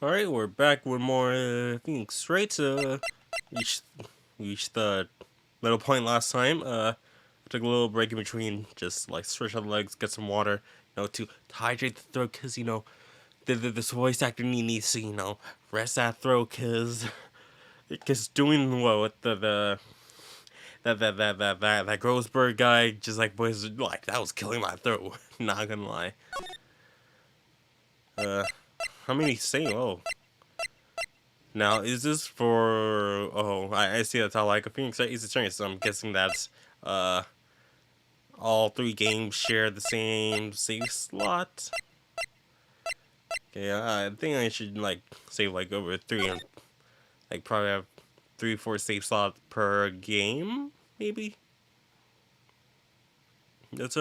Alright, we're back with more Phoenix, right? Reached, reached the middle point last time. Took a little break in between, just like stretch out the legs, get some water, to hydrate the throat, because, this voice actor needs to, rest that throat, because doing what with that Grossberg guy, just like, boys, like, that was killing my throat, not gonna lie. How many say, oh. Now, is this for... Oh, I see that's how like a Phoenix is a turn, so I'm guessing that's, all three games share the same save slot. Okay, I think I should, like, save, like, over three, and, like, probably have 3-4 save slots per game, maybe? That's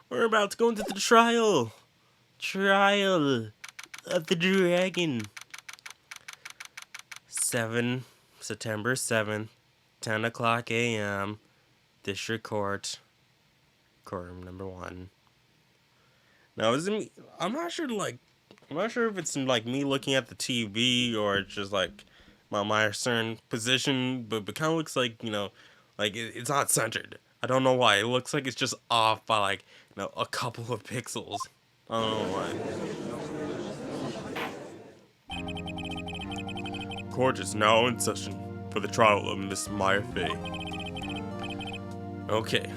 we're about to go into the trial! Trial of the Dragon! September 7th, 10 o'clock a.m., District Court, courtroom number 1. Now, is it me? I'm not sure if it's like me looking at the TV or just like my certain position, but kind of looks like, like it's not centered. I don't know why. It looks like it's just off by like, a couple of pixels. I don't know why. Court is now in session for the trial of Miss Maya Fey. Okay.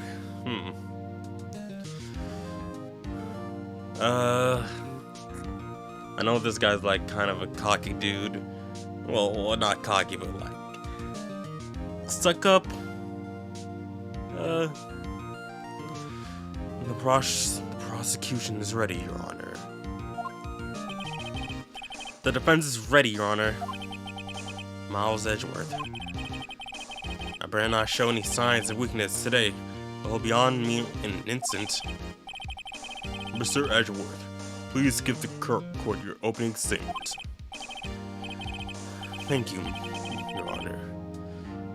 I know this guy's like kind of a cocky dude. Well, not cocky, but like stuck up. The prosecution is ready, Your Honor. The defense is ready, Your Honor. Miles Edgeworth. I better not show any signs of weakness today. It'll be on me in an instant. Mr. Edgeworth, please give the court your opening statement. Thank you, Your Honor.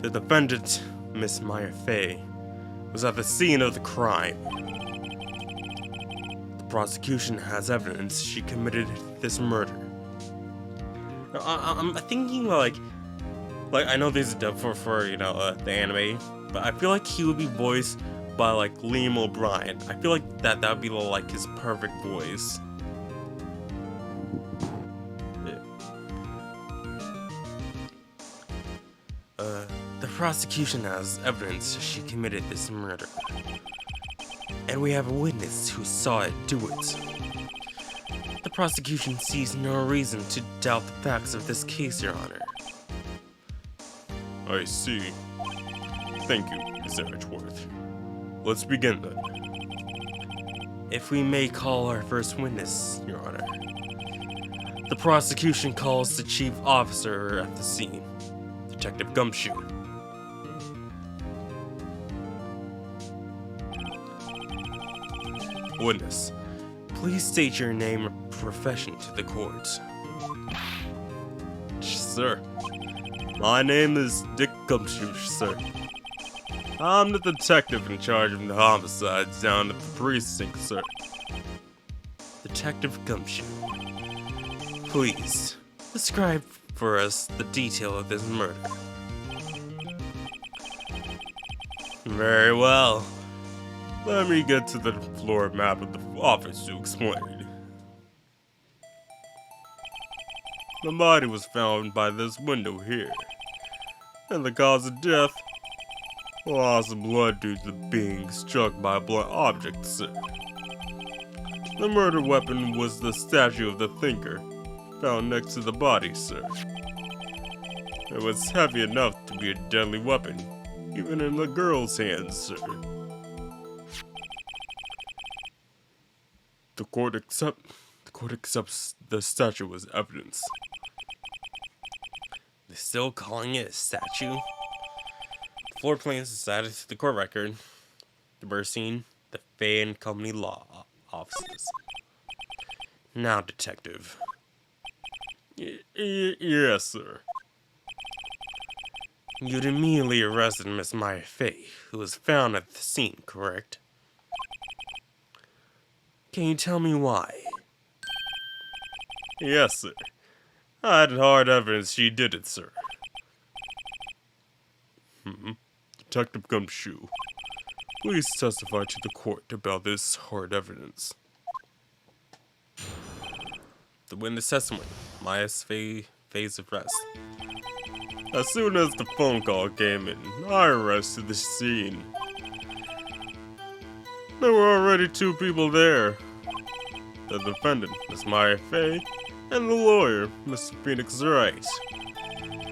The defendant, Miss Maya Fey, was at the scene of the crime. The prosecution has evidence she committed this murder. Now, I'm thinking like I know this is dub for the anime, but I feel like he would be voiced by like Liam O'Brien. I feel like that would be like his perfect voice. The prosecution has evidence she committed this murder, and we have a witness who saw it do it. The prosecution sees no reason to doubt the facts of this case, Your Honor. I see. Thank you, Mr. Edgeworth. Let's begin then. If we may call our first witness, Your Honor. The prosecution calls the chief officer at the scene, Detective Gumshoe. Witness, please state your name and profession to the court. Sir, my name is Dick Gumshoe, sir. I'm the detective in charge of the homicides down at the precinct, sir. Detective Gumshoe, please describe for us the detail of this murder. Very well. Let me get to the floor map of the office to explain. The body was found by this window here, and the cause of death, loss of blood due to being struck by a blunt object, sir. The murder weapon was the statue of the thinker, found next to the body, sir. It was heavy enough to be a deadly weapon, even in the girl's hands, sir. The court accepts the statue as evidence. They're still calling it a statue? The floor plan is added to the court record. The birth scene, the Fay and Company law offices. Now, detective. Yes, sir. You'd immediately arrested Miss Maya Fay, who was found at the scene, correct? Can you tell me why? Yes, sir. I had hard evidence she did it, sir. Detective Gumshoe, please testify to the court about this hard evidence. The witness testimony. Maya's phase of rest. As soon as the phone call came in, I arrested the scene. There were already two people there. The defendant, Miss Maya Fey, and the lawyer, Mr. Phoenix Wright.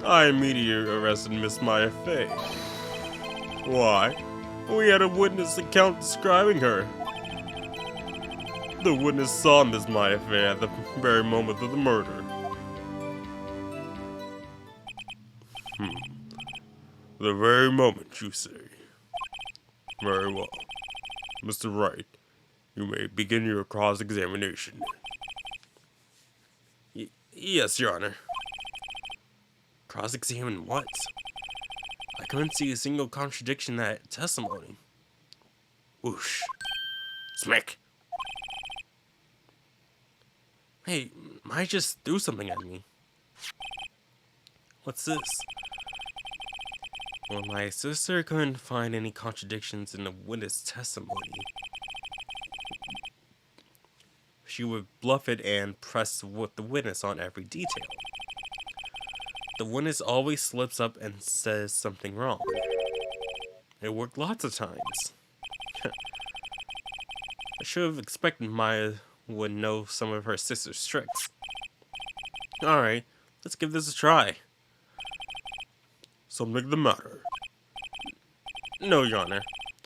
I immediately arrested Miss Maya Fey. Why? We had a witness account describing her. The witness saw Miss Maya Fey at the very moment of the murder. The very moment, you say. Very well. Mr. Wright, you may begin your cross-examination. Yes, Your Honor. Cross-examine what? I couldn't see a single contradiction in that testimony. Whoosh. Smack. Hey, Maya just threw something at me. What's this? Well, my sister couldn't find any contradictions in the witness testimony. She would bluff it and press with the witness on every detail. The witness always slips up and says something wrong. It worked lots of times. I should have expected Maya would know some of her sister's tricks. Alright, let's give this a try. Something the matter? No, Your Honor.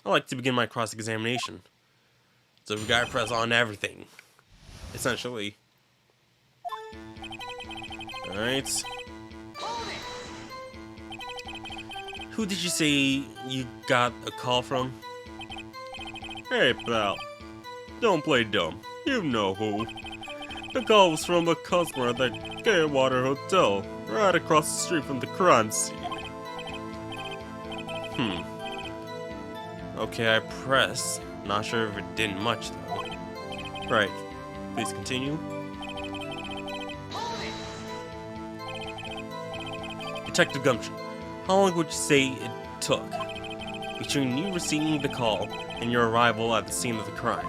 I like to begin my cross-examination. So we gotta press on everything. Essentially. Alright. Who did you say you got a call from? Hey, pal. Don't play dumb. You know who. The call was from a customer at the Gatewater Hotel, right across the street from the crime scene. Okay, I pressed. Not sure if it did much, though. Right. Please continue. Detective Gumshoe, how long would you say it took between you receiving the call and your arrival at the scene of the crime?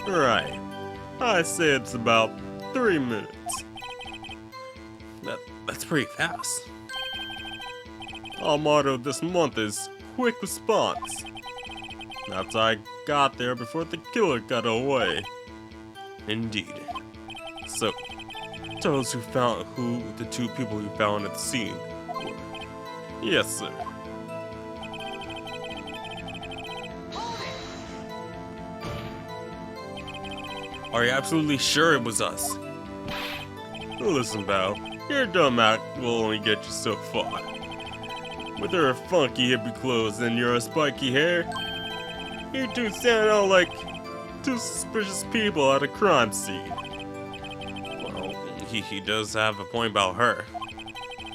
Right. I'd say it's about 3 minutes. That's pretty fast. Our motto this month is quick response. After I got there before the killer got away. Indeed. So, tell us who the two people you found at the scene were. Yes, sir. Are you absolutely sure it was us? Listen, pal, your dumb act will only get you so far. With her funky hippie clothes and your spiky hair, you two stand out like two suspicious people at a crime scene. Well, he does have a point about her.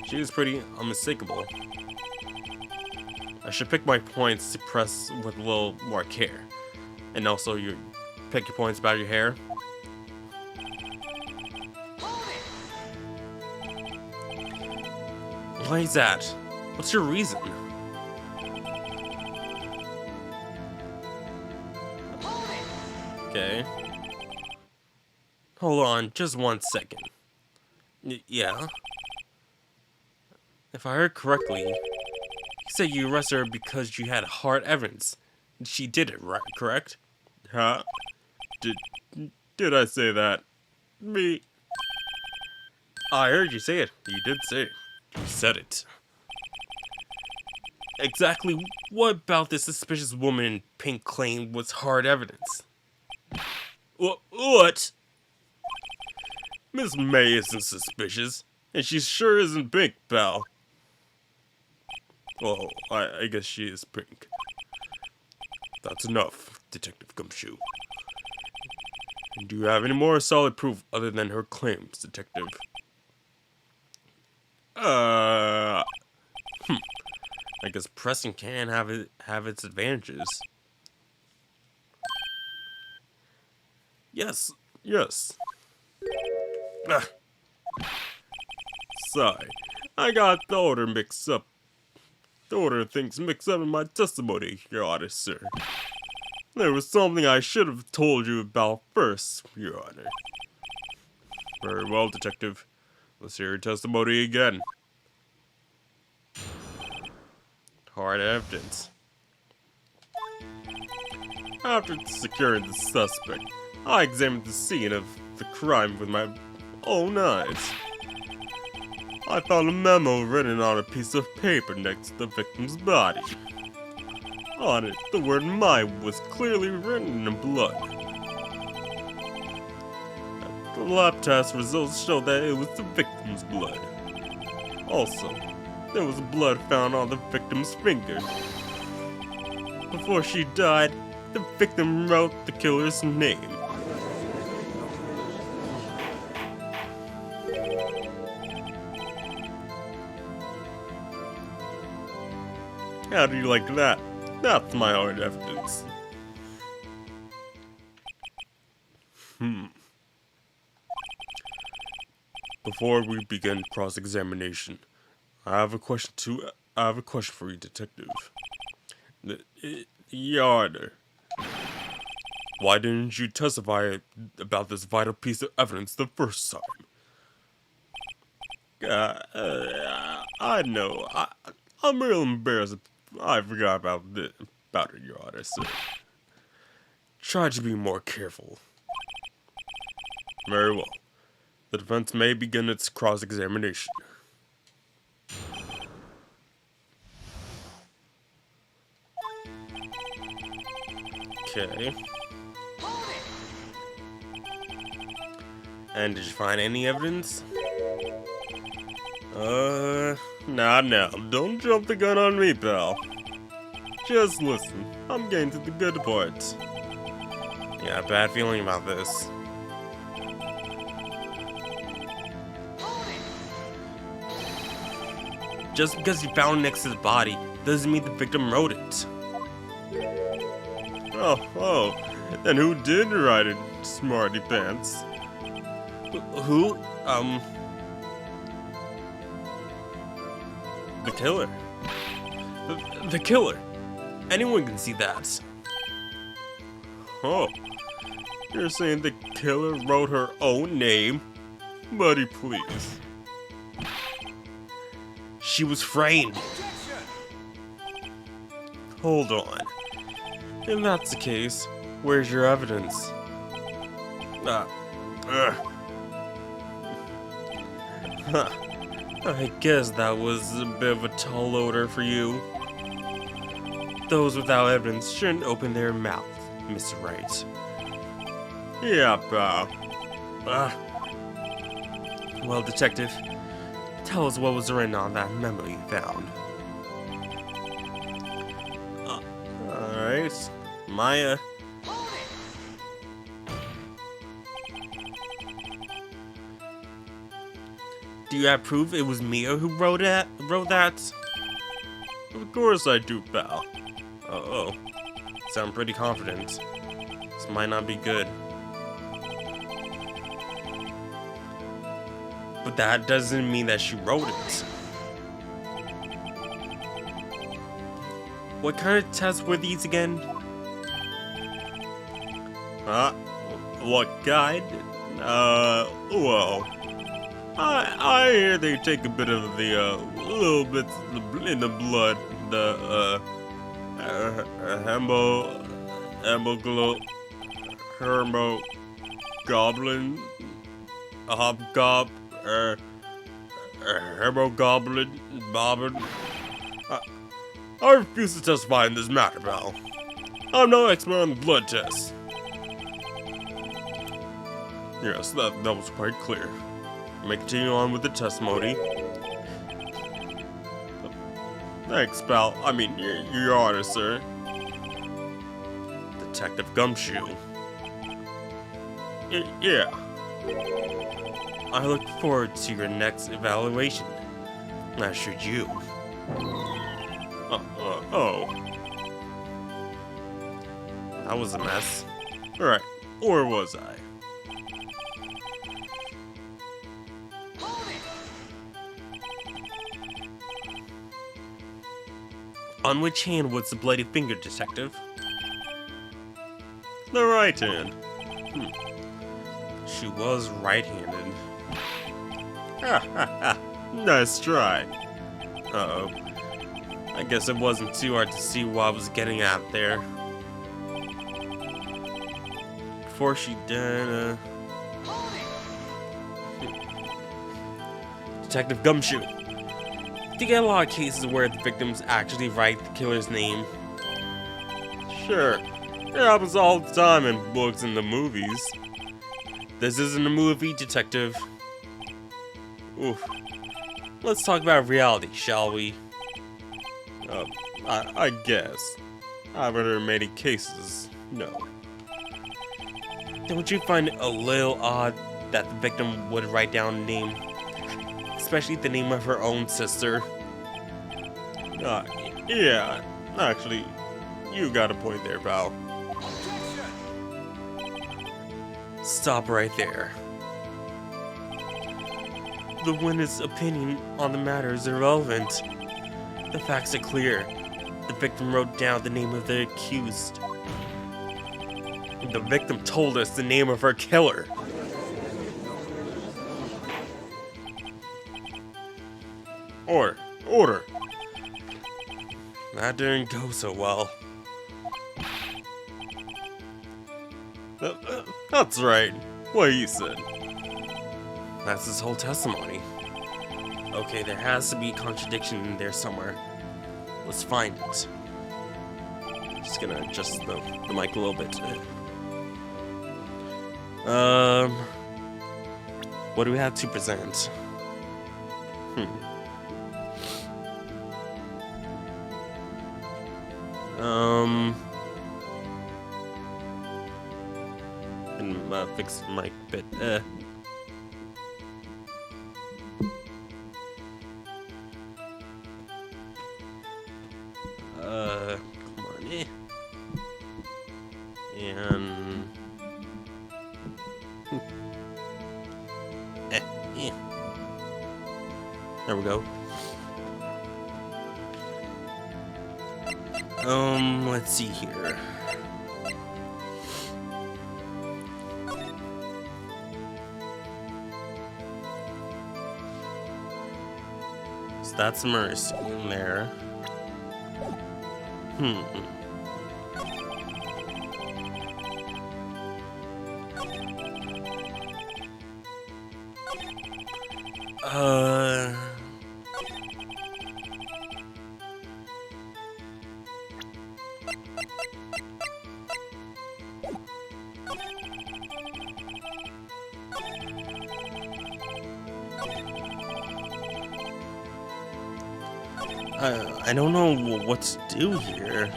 She is pretty unmistakable. I should pick my points to press with a little more care. And also, you pick your points about your hair. Why is that? What's your reason? Okay. Hold on, just 1 second. Yeah? If I heard correctly, you said you arrested her because you had hard evidence. She did it, right? Correct? Huh? Did I say that? Me? I heard you say it. You did say it. You said it. Exactly what about this suspicious woman in pink claim was hard evidence? What? Miss May isn't suspicious, and she sure isn't pink, pal. Well, I guess she is pink. That's enough, Detective Gumshoe. And do you have any more solid proof other than her claims, Detective? I guess pressing can have its advantages. Yes. Sorry, I got the order mixed up. The order of things mixed up in my testimony, Your Honor, sir. There was something I should have told you about first, Your Honor. Very well, Detective. Let's hear your testimony again. Hard evidence. After securing the suspect, I examined the scene of the crime with my own eyes. I found a memo written on a piece of paper next to the victim's body. On it, the word "mine" was clearly written in blood. The lab test results showed that it was the victim's blood. Also, there was blood found on the victim's finger. Before she died, the victim wrote the killer's name. How do you like that? That's my hard evidence. Before we begin cross-examination, I have a question for you, Detective. Your Honor, why didn't you testify about this vital piece of evidence the first time? I know. I'm real embarrassed. I forgot about it, Your Honor, sir. Try to be more careful. Very well. The defense may begin its cross-examination. Okay. And did you find any evidence? Nah, don't jump the gun on me, pal. Just listen, I'm getting to the good parts. Yeah, bad feeling about this. Just because you found it next to the body doesn't mean the victim wrote it. Oh, then who did write it, smarty pants? Who? The killer. The killer. Anyone can see that. Oh, you're saying the killer wrote her own name? Buddy, please. She was framed. Hold on. If that's the case, where's your evidence? I guess that was a bit of a tall order for you. Those without evidence shouldn't open their mouth, Mr. Wright. Yeah, pal. Well, Detective, tell us what was written on that memo you found. Alright, Maya. Do you have proof it was Mia who wrote that? Of course I do, pal. Oh. Sound pretty confident. This might not be good. But that doesn't mean that she wrote it. What kind of tests were these again? What kind? Well, I hear they take a bit of the, little bits in the blood, the, hemoglobin, hemoglobin, bobbin. I refuse to testify in this matter, pal. I'm no expert on blood tests. Yes, that was quite clear. May continue on with the testimony. Thanks, pal. I mean, your honor, sir. Detective Gumshoe. Yeah. I look forward to your next evaluation. As should you. Oh. That was a mess. Alright, or was I? On which hand was the bloody finger, Detective? The right hand. She was right-handed. Ha ha ha. Nice try. Uh-oh. I guess it wasn't too hard to see what I was getting at there. Before she did, Detective Gumshoe. Do you get a lot of cases where the victims actually write the killer's name? Sure. It happens all the time in books and the movies. This isn't a movie, Detective. Oof. Let's talk about reality, shall we? I guess. I haven't heard many cases, no. Don't you find it a little odd that the victim would write down a name? Especially the name of her own sister? Yeah, actually, you got a point there, pal. Stop right there. The witness' opinion on the matter is irrelevant. The facts are clear. The victim wrote down the name of the accused. The victim told us the name of her killer. Order. That didn't go so well. That's right. What you said. That's his whole testimony. Okay, there has to be a contradiction in there somewhere. Let's find it. Just gonna adjust the mic a little bit. What do we have to present? And fix the mic a bit. Come on, and there we go. Let's see here. So that's Mercy in there. I don't know what to do here.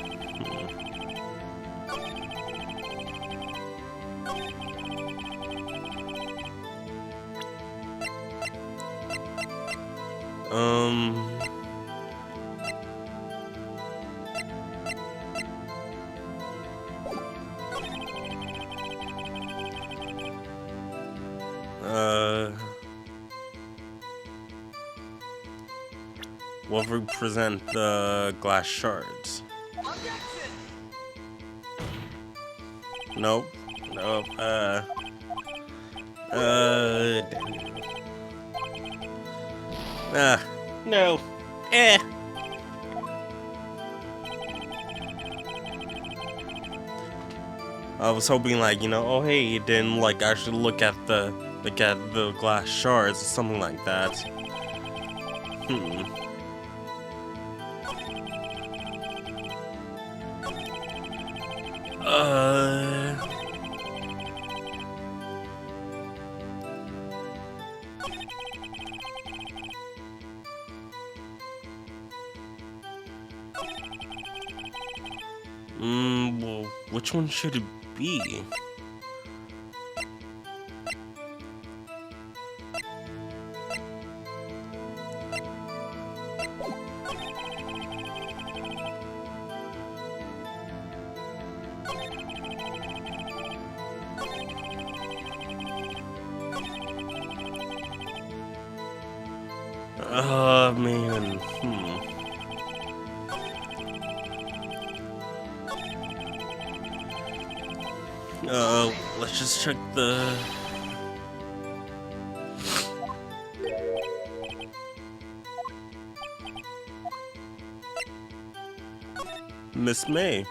What represent the glass shards? Nope. No. I was hoping, like, oh hey, you didn't like actually look at the glass shards or something like that. Well, which one should it be? Man. Let's just check the... Miss May.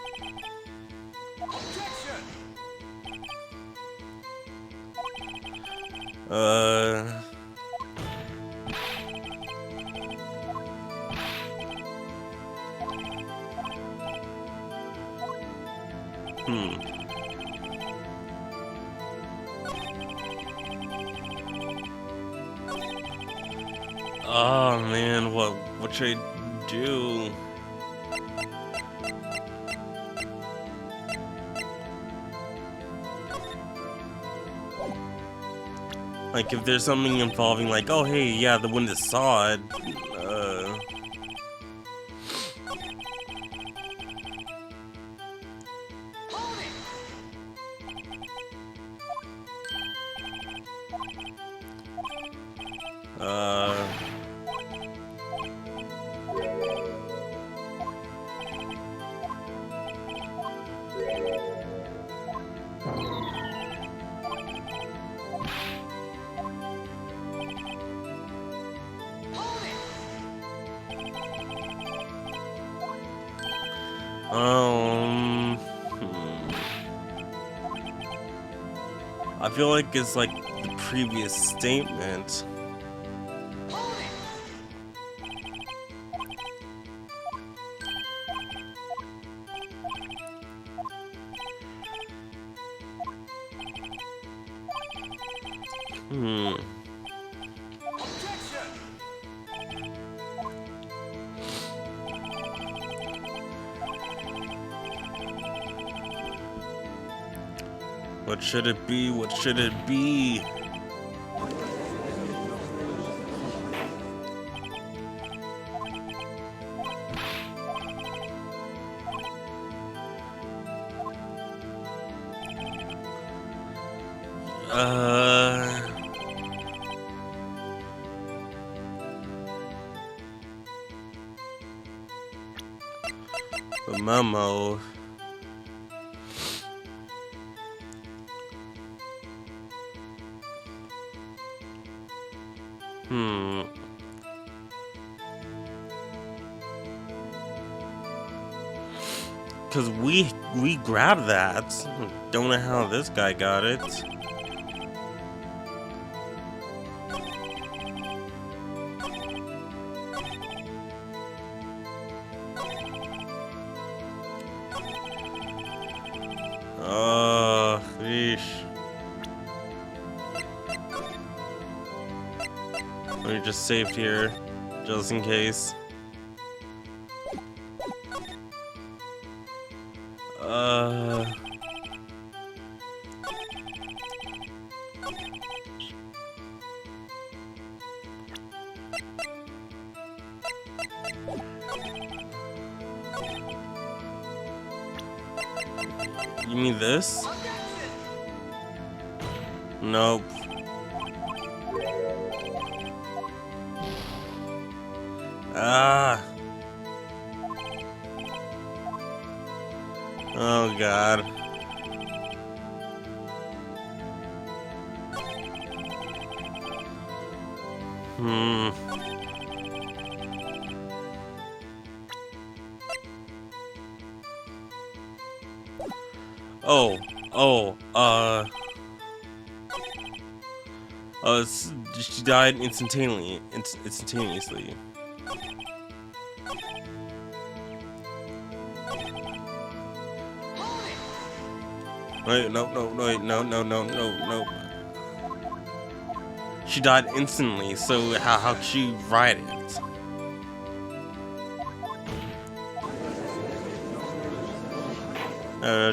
Oh man, what should I do? Like if there's something involving like, oh hey, yeah, the one that saw it, I feel like it's like the previous statement. What should it be? What should it be? The memo. Cause we grabbed that. Don't know how this guy got it. Oh, yeesh. Let me just save here, just in case. You mean this? Nope. Ah. Oh God. She died instantaneously. Wait, no. She died instantly, so how could she write it?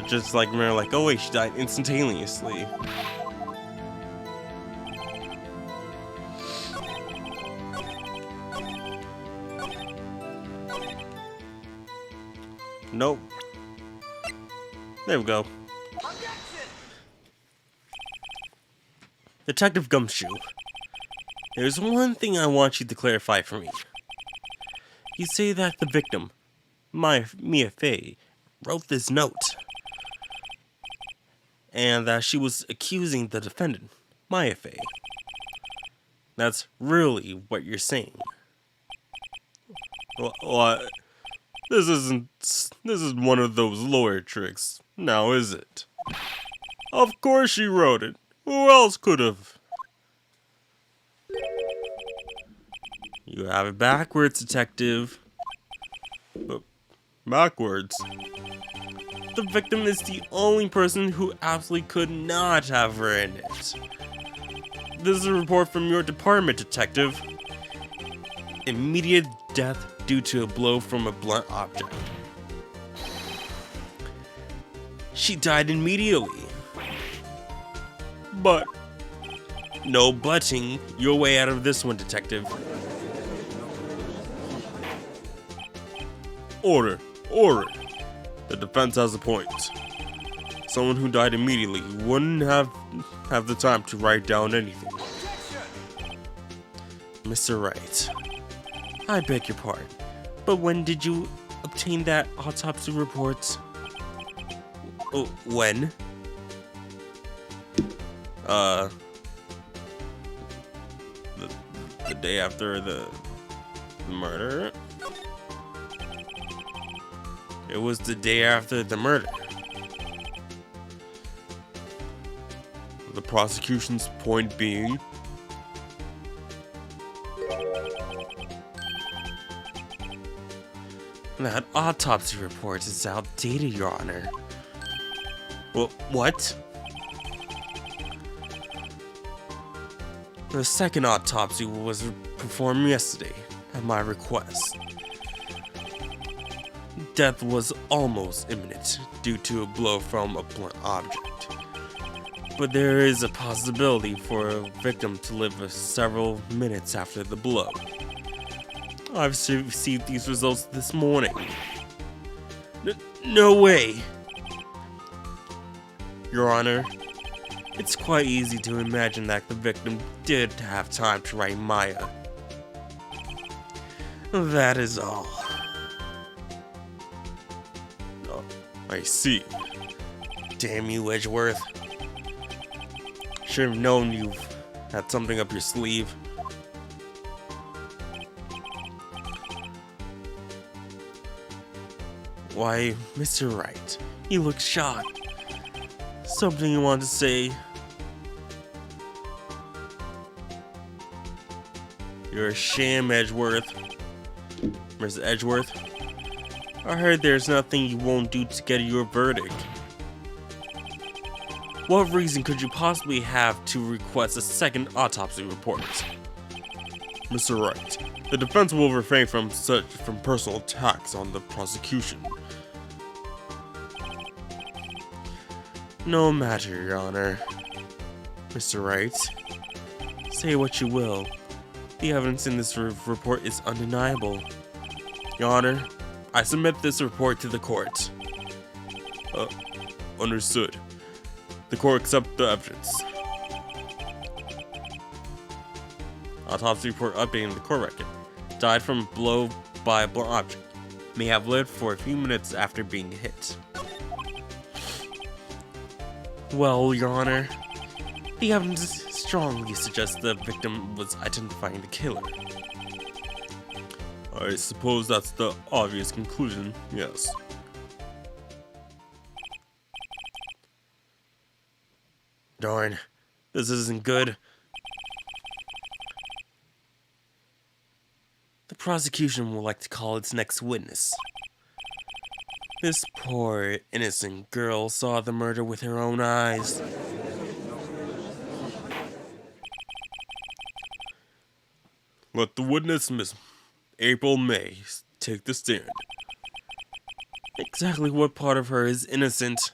Just like remember, like, oh wait, she died instantaneously. Nope. There we go. Detective Gumshoe, there's one thing I want you to clarify for me. You say that the victim, Mia Fey, wrote this note. and that she was accusing the defendant, Maya Fey. That's really what you're saying. What? This isn't one of those lawyer tricks, now is it? Of course she wrote it. Who else could have? You have it backwards, detective. But backwards? The victim is the only person who absolutely could not have written it. This is a report from your department, detective. Immediate death due to a blow from a blunt object. She died immediately. But no butting your way out of this one, detective. Order. The defense has a point. Someone who died immediately wouldn't have the time to write down anything. Mr. Wright, I beg your pardon, but when did you obtain that autopsy report? Oh, when? The day after the murder? It was the day after the murder. The prosecution's point being, that autopsy report is outdated, Your Honor. Well, what? The second autopsy was performed yesterday, at my request. Death was almost imminent due to a blow from a blunt object. But there is a possibility for a victim to live several minutes after the blow. I've received these results this morning. No way! Your Honor, it's quite easy to imagine that the victim did have time to write Maya. That is all. Oh, I see. Damn you, Edgeworth. Should have known you had something up your sleeve. Why, Mr. Wright, you look shocked. Something you want to say? You're a sham, Edgeworth. Miss Edgeworth, I heard there's nothing you won't do to get your verdict. What reason could you possibly have to request a second autopsy report? Mr. Wright, the defense will refrain from personal attacks on the prosecution. No matter, Your Honor. Mr. Wright, say what you will. The evidence in this report is undeniable. Your Honor, I submit this report to the court. Understood. The court accepts the evidence. Autopsy report updating the court record. Died from a blow by a blunt object. May have lived for a few minutes after being hit. Well, Your Honor, the evidence strongly suggests the victim was identifying the killer. I suppose that's the obvious conclusion, yes. Darn, this isn't good. The prosecution would like to call its next witness. This poor, innocent girl saw the murder with her own eyes. Let the witness, Miss April May, take the stand. Exactly what part of her is innocent?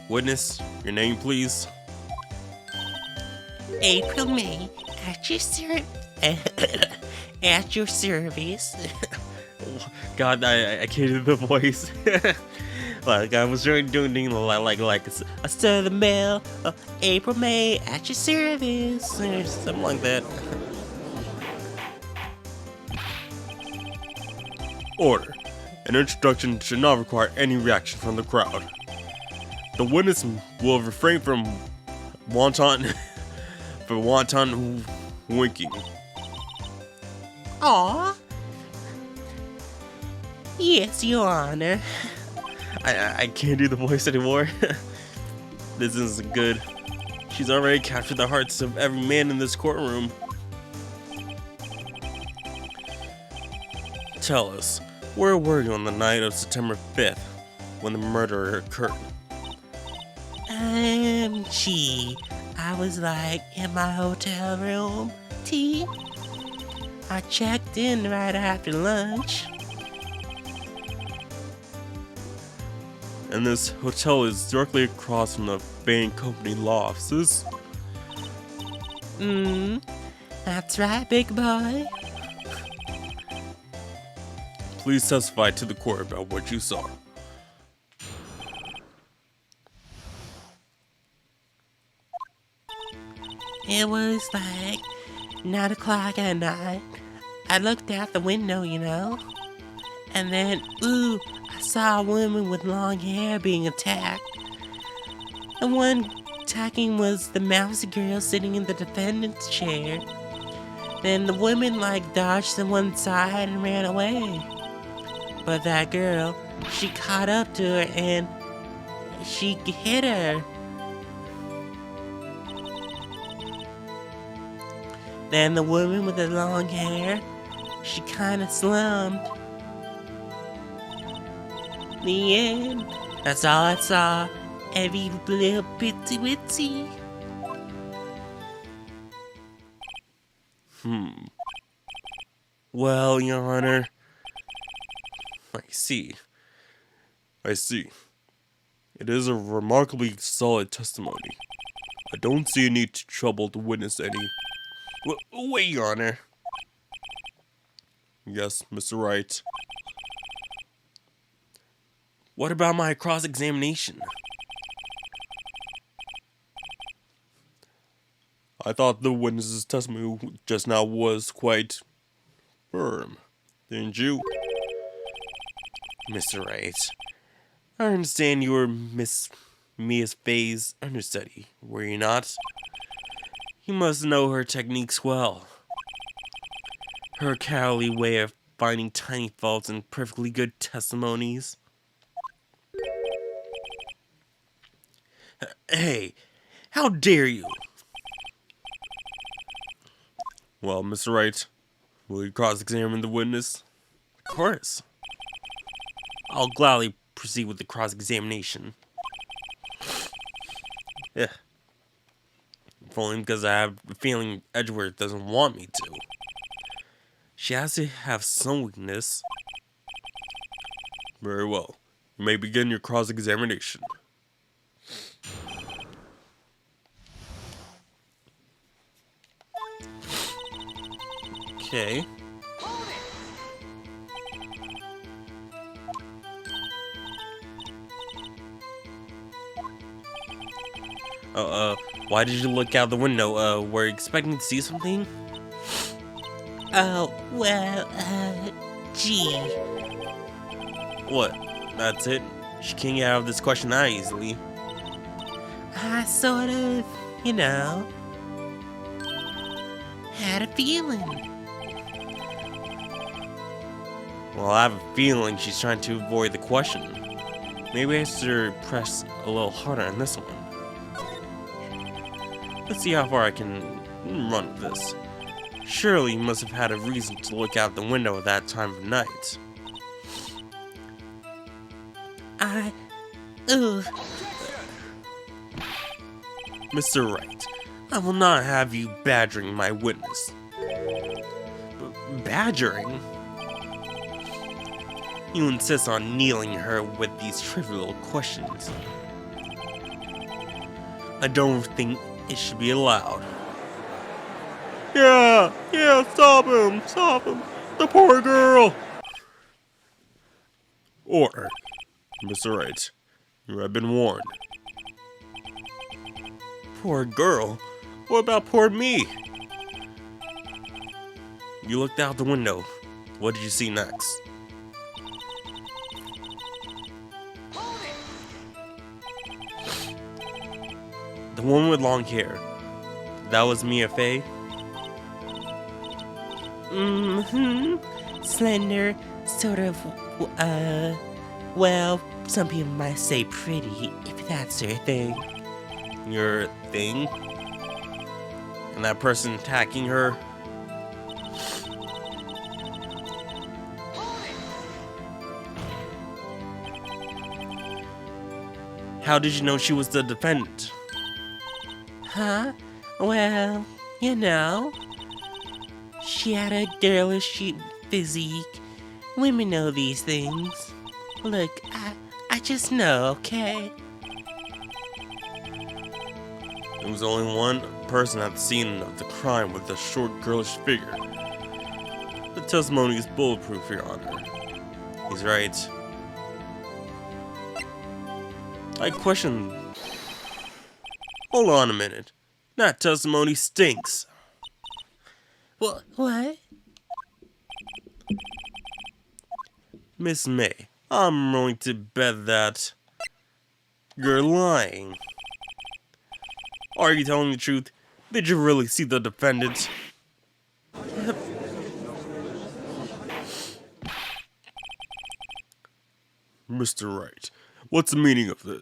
Witness, your name, please. April May, at your service. God, I can't do the voice. Like I was doing like A stir the mail, April May, at your service, or something like that. Order. An introduction should not require any reaction from the crowd. The witness will refrain from wanton winking. Aw. Yes, Your Honor. I can't do the voice anymore. This isn't good. She's already captured the hearts of every man in this courtroom. Tell us, where were you on the night of September 5th when the murder occurred? Gee, I was like in my hotel room. I checked in right after lunch. And this hotel is directly across from the Bain Company law offices. That's right, big boy. Please testify to the court about what you saw. It was like 9 o'clock at night. I looked out the window, and then, I saw a woman with long hair being attacked. The one attacking was the mousy girl sitting in the defendant's chair. Then the woman dodged to one side and ran away. But that girl, she caught up to her and she hit her. Then the woman with the long hair, she kinda slumped. The end. That's all I saw. Every little bitsy witsy. Well, Your Honor. I see. It is a remarkably solid testimony. I don't see a need to trouble the witness any. Wait, Your Honor. Yes, Mr. Wright. What about my cross-examination? I thought the witness's testimony just now was quite firm, didn't you? Mr. Wright, I understand you were Miss Mia's Faye's understudy, were you not? You must know her techniques well. Her cowardly way of finding tiny faults in perfectly good testimonies. Hey, how dare you? Well, Mr. Wright, will you cross-examine the witness? Of course. I'll gladly proceed with the cross-examination. Yeah. If only because I have a feeling Edgeworth doesn't want me to. She has to have some weakness. Very well. You may begin your cross-examination. Okay. Why did you look out the window? Were you expecting to see something? Oh, well, gee. What? That's it? She can't get out of this question that easily. I sort of, had a feeling. Well, I have a feeling she's trying to avoid the question. Maybe I should press a little harder on this one. Let's see how far I can run with this. Surely you must have had a reason to look out the window at that time of night. Mr. Wright, I will not have you badgering my witness. Badgering? You insist on kneeling her with these trivial questions. I don't think it should be allowed. Yeah, stop him, the poor girl. Order. Mr. Wright, you have been warned. Poor girl? What about poor me? You looked out the window. What did you see next? The woman with long hair. That was Mia Fey? Mm-hmm. Slender, sort of, well, some people might say pretty, if that's their thing. Your thing? And that person attacking her? How did you know she was the defendant? Huh? Well, you know, she had a girlish physique. Women know these things. Look, I just know, okay? There was only one person at the scene of the crime with a short, girlish figure. The testimony is bulletproof, Your Honor. He's right. I question. Hold on a minute. That testimony stinks. What? Miss May, I'm willing to bet that you're lying. Are you telling the truth? Did you really see the defendant? Mr. Wright, what's the meaning of this?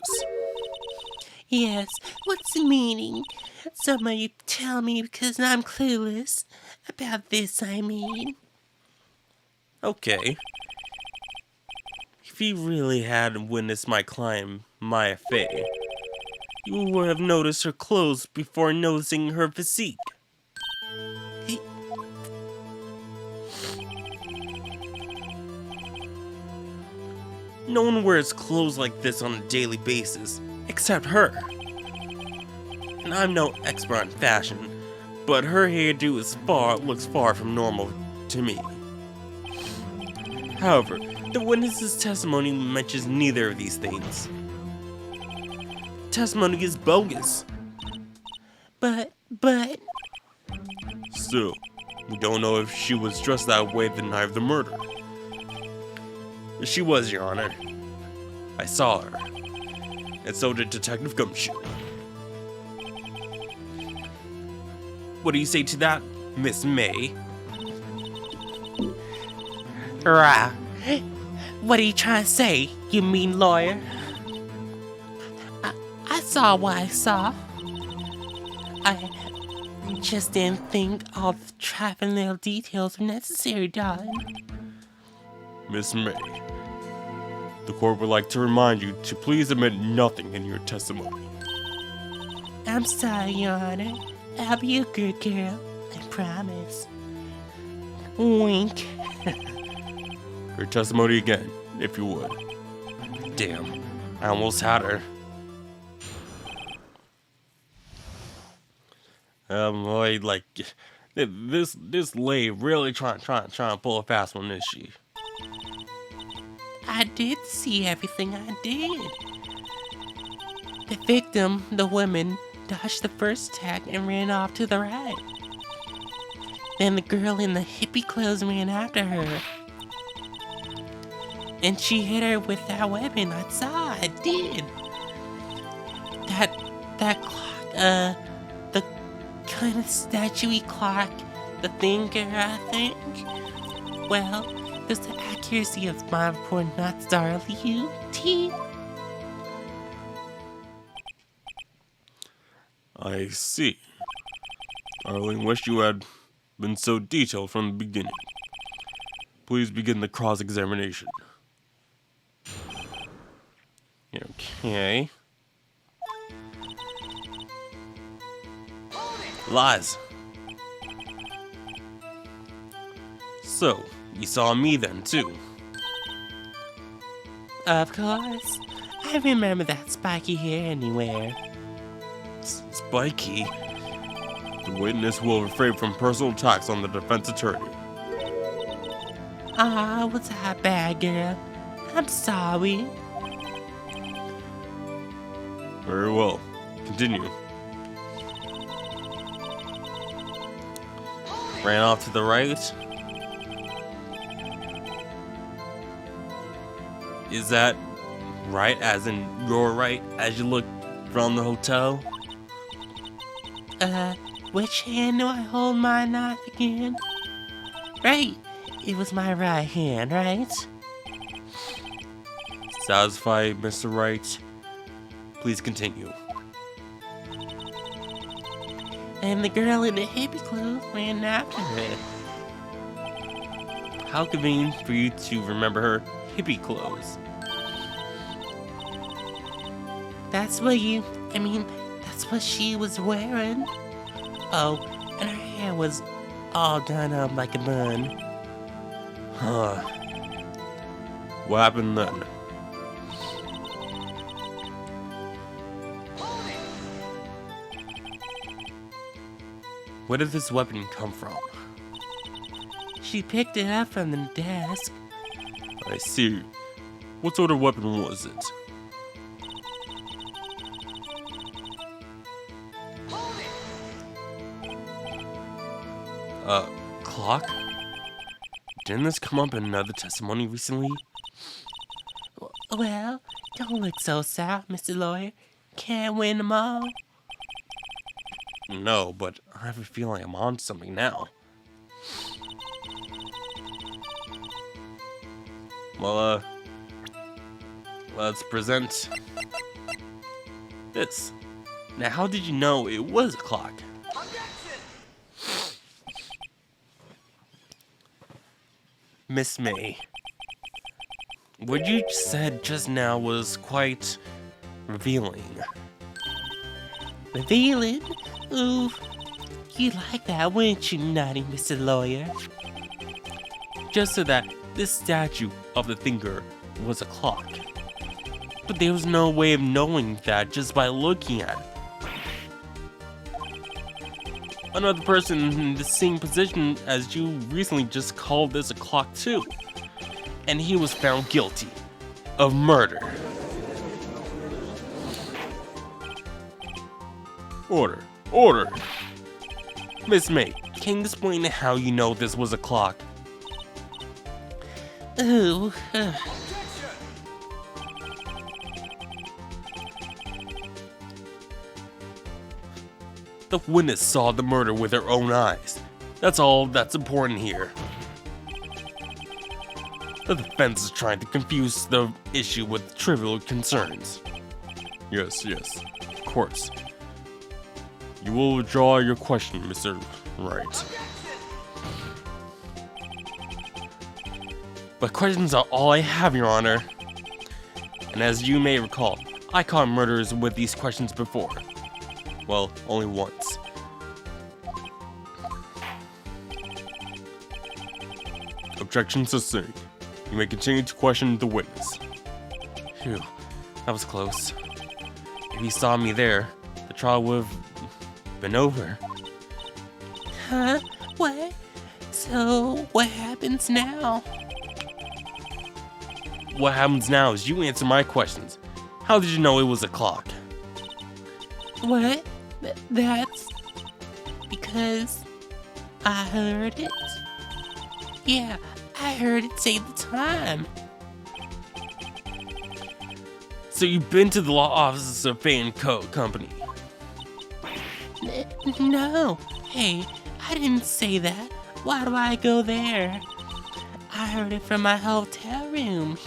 Yes, what's the meaning? Somebody tell me because I'm clueless about this, I mean. Okay. If you really had witnessed my client, Maya Fey, you would have noticed her clothes before noticing her physique. No one wears clothes like this on a daily basis, except her. And I'm no expert on fashion, but her hairdo looks far from normal to me. However, the witness's testimony mentions neither of these things. Testimony is bogus. But... Still, we don't know if she was dressed that way the night of the murder. She was, Your Honor. I saw her. And so did Detective Gumshoe. What do you say to that, Miss May? Rah. What are you trying to say, you mean lawyer? I saw what I saw. I just didn't think all the trifling little details were necessary, darling. Miss May, the court would like to remind you to please admit nothing in your testimony. I'm sorry, Your Honor. I'll be a good girl, I promise. Wink. Your testimony again, if you would. Damn, I almost had her. Like, this lady really trying to pull a fast one, is she? I did see everything I did. The victim, the woman, dodged the first attack and ran off to the right. Then the girl in the hippie clothes ran after her. And she hit her with that weapon. I saw, I did. That clock, the kind of statuey clock, the finger, I think. Well, does the accuracy of my report not startle you, T? I see. I only wish you had been so detailed from the beginning. Please begin the cross-examination. Okay. Lies. So, you saw me then, too. Of course. I remember that spiky hair anywhere. Spiky? The witness will refrain from personal attacks on the defense attorney. Was that bad, girl? I'm sorry. Very well. Continue. Ran off to the right. Is that right, as in your right, as you look from the hotel? Which hand do I hold my knife again? Right, it was my right hand, right? Satisfied, Mr. Wright? Please continue. And the girl in the hippie clothes ran after it. How convenient for you to remember her hippie clothes. That's what she was wearing. Oh, and her hair was all done up like a bun. Huh. What happened then? Where did this weapon come from? She picked it up from the desk. I see. What sort of weapon was it? Clock? Didn't this come up in another testimony recently? Well, don't look so sour, Mr. Lawyer. Can't win them all. No, but I have a feeling I'm on something now. Well, let's present this. Now, how did you know it was a clock? Miss May, what you said just now was quite revealing. Revealing? Ooh, you like that, wouldn't you, naughty Mr. Lawyer? Just so that this statue of the thinker was a clock. But there was no way of knowing that just by looking at it. Another person in the same position as you recently just called this a clock too. And he was found guilty of murder. Order. Order! Miss May, can you explain how you know this was a clock? Ooh, The witness saw the murder with her own eyes. That's all that's important here. The defense is trying to confuse the issue with trivial concerns. Yes, of course. You will withdraw your question, Mr. Wright. But questions are all I have, Your Honor. And as you may recall, I caught murderers with these questions before. Well, only once. Objection sustained. You may continue to question the witness. Phew, that was close. If he saw me there, the trial would have been over. huh? What? So, what happens now? What happens now is you answer my questions. How did you know it was a clock? What? That's because I heard it. Yeah, I heard it say the time. So you've been to the law offices of Fan Co. Company? No. Hey, I didn't say that. Why do I go there? I heard it from my hotel room.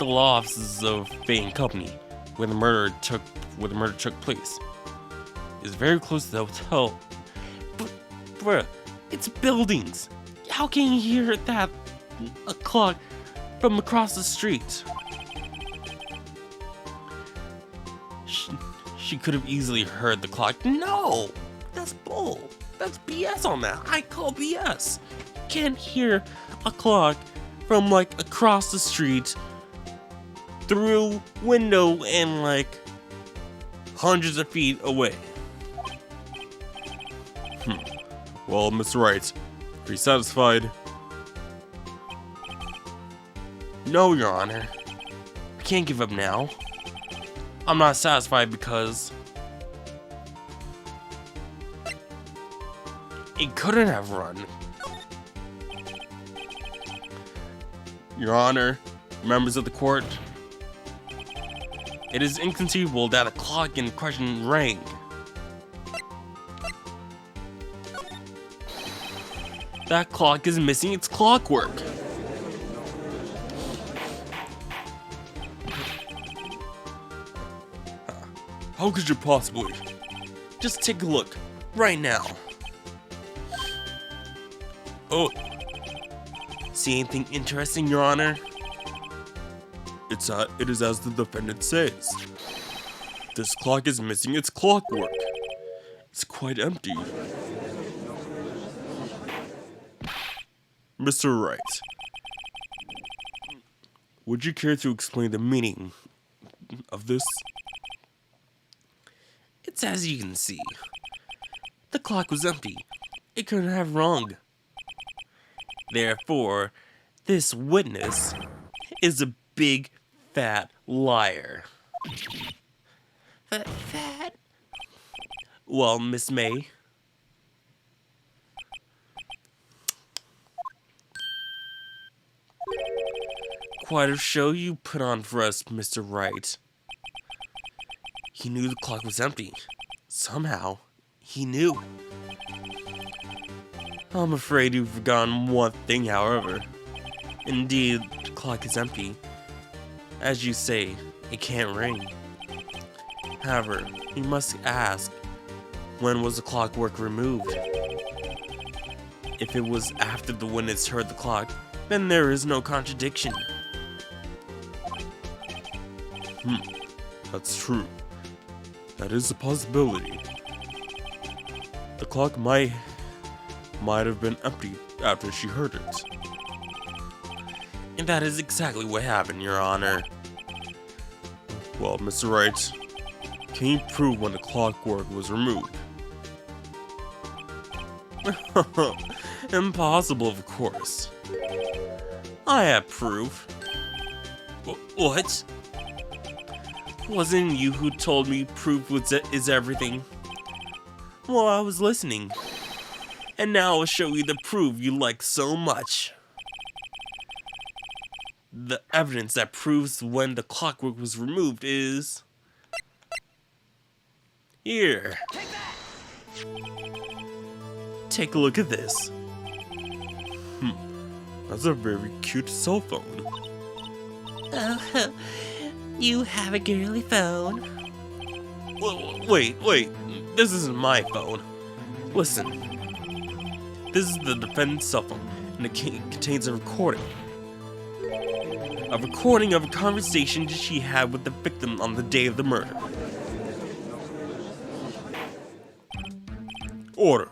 The law offices of Fan Company, where the murder took place, is very close to the hotel. But, bruh, it's buildings. How can you hear that a clock from across the street? She could have easily heard the clock. No, that's bull. That's BS on that. I call BS. Can't hear a clock from like across the street through window and like hundreds of feet away. Well, Mr. Wright, are you satisfied? No, Your Honor. I can't give up now. I'm not satisfied because it couldn't have run. Your Honor, members of the court, It is inconceivable that the clock in question rang. That clock is missing its clockwork. How could you possibly? Just take a look, right now. Oh. See anything interesting, Your Honor? It is as the defendant says. This clock is missing its clockwork. It's quite empty. Mr. Wright, would you care to explain the meaning of this? It's as you can see. The clock was empty. It couldn't have wrong. Therefore, this witness is a big, fat liar. Fat? Well, Miss May. Quite a show you put on for us, Mr. Wright. He knew the clock was empty. Somehow, he knew. I'm afraid you've forgotten one thing, however. Indeed, the clock is empty. As you say, it can't ring. However, you must ask, when was the clockwork removed? If it was after the witness heard the clock, then there is no contradiction. That's true. That is a possibility. The clock might have been empty after she heard it. And that is exactly what happened, Your Honor. Well, Mr. Wright, can you prove when the clockwork was removed? Impossible, of course. I have proof. What? Wasn't you who told me proof is everything? Well, I was listening. And now I'll show you the proof you like so much. The evidence that proves when the clockwork was removed is... here. Take a look at this. That's a very cute cell phone. Oh, you have a girly phone. Wait, this isn't my phone. Listen, this is the defendant's cell phone, and it contains a recording. A recording of a conversation she had with the victim on the day of the murder. Order.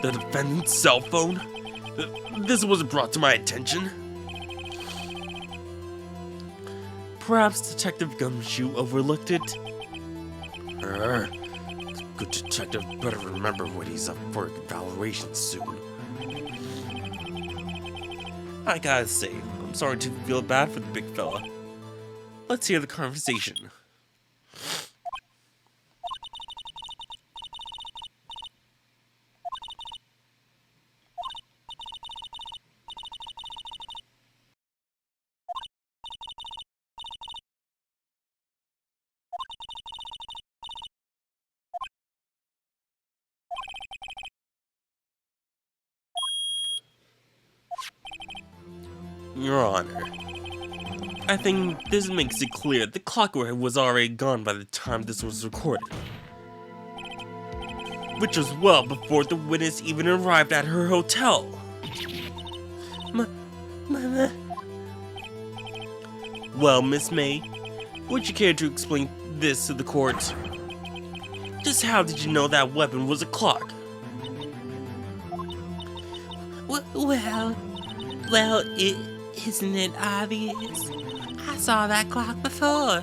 The defendant's cell phone? This wasn't brought to my attention. Perhaps Detective Gumshoe overlooked it. Good detective better remember what he's up for evaluation soon. I gotta say, I'm sorry to feel bad for the big fella. Let's hear the conversation. Your Honor, I think this makes it clear the clockwork was already gone by the time this was recorded. Which was well before the witness even arrived at her hotel. Mama. Well, Miss May, would you care to explain this to the court? Just how did you know that weapon was a clock? Well, isn't it obvious? I saw that clock before.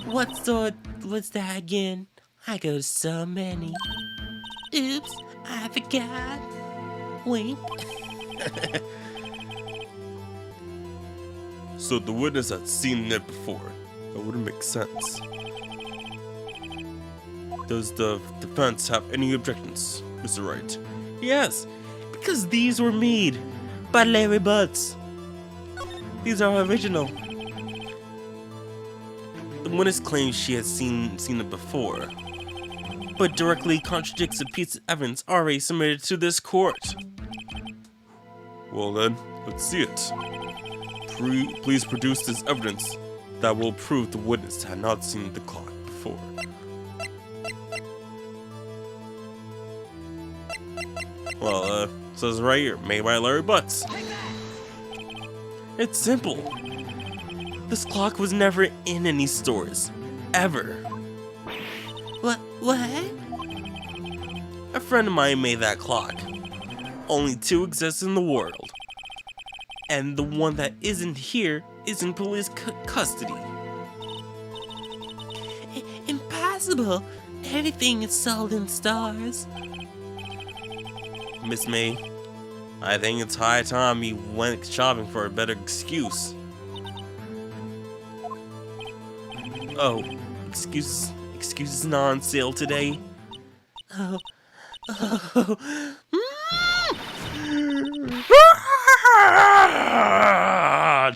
What sort was that again? I go to so many. Oops, I forgot. Wink. So the witness had seen it before. That wouldn't make sense. Does the defense have any objections, Mr. Wright? Yes, because these were made by Larry Butts. These are original. The witness claims she has seen it before, but directly contradicts a piece of evidence already submitted to this court. Well then, let's see it. Please produce this evidence that will prove the witness had not seen the clock before. Well, says right here, made by Larry Butts. It's simple. This clock was never in any stores, ever. What? A friend of mine made that clock. Only 2 exist in the world. And the one that isn't here is in police custody. Impossible. Everything is sold in stores. Miss May, I think it's high time you went shopping for a better excuse. Oh, excuses not on sale today?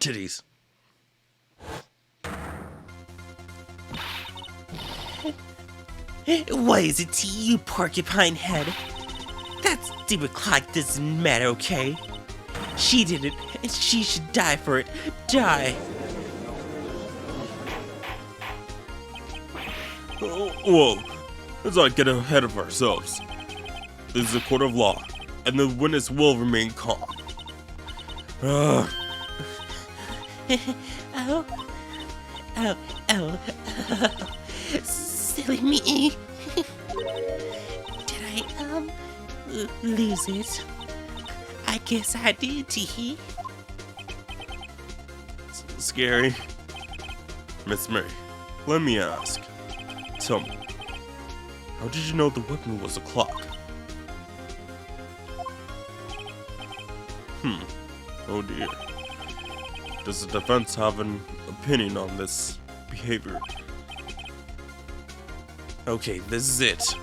Titties. What is it to you, porcupine head? That stupid clock doesn't matter, okay? She did it, and she should die for it. Die! Whoa, let's not get ahead of ourselves. This is a court of law, and the witness will remain calm. Oh. Silly me. Did I, lose it? I guess I did, Tee. Scary. Miss Mary, let me ask. Tell me, how did you know the weapon was a clock? Oh dear. Does the defense have an opinion on this behavior? Okay, this is it.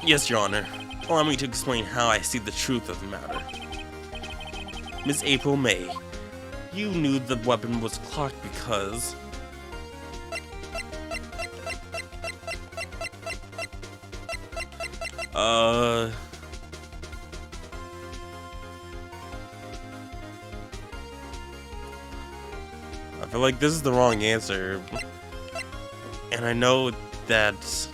Yes, Your Honor. Allow me to explain how I see the truth of the matter. Miss April May, you knew the weapon was a clock because... I feel like this is the wrong answer. And I know that...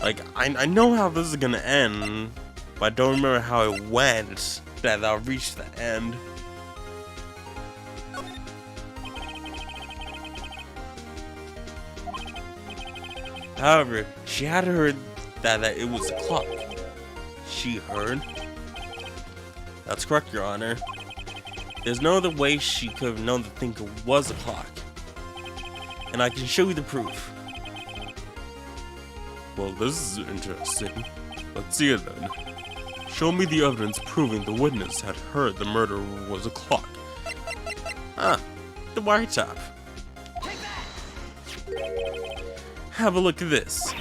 Like, I know how this is gonna end, but I don't remember how it went that I'll reach the end. However, she had heard that it was a clock. She heard? That's correct, Your Honor. There's no other way she could have known the thing was a clock. And I can show you the proof. Well, this is interesting. Let's see it then. Show me the evidence proving the witness had heard the murder was a clock. Ah, the wiretap. Have a look at this.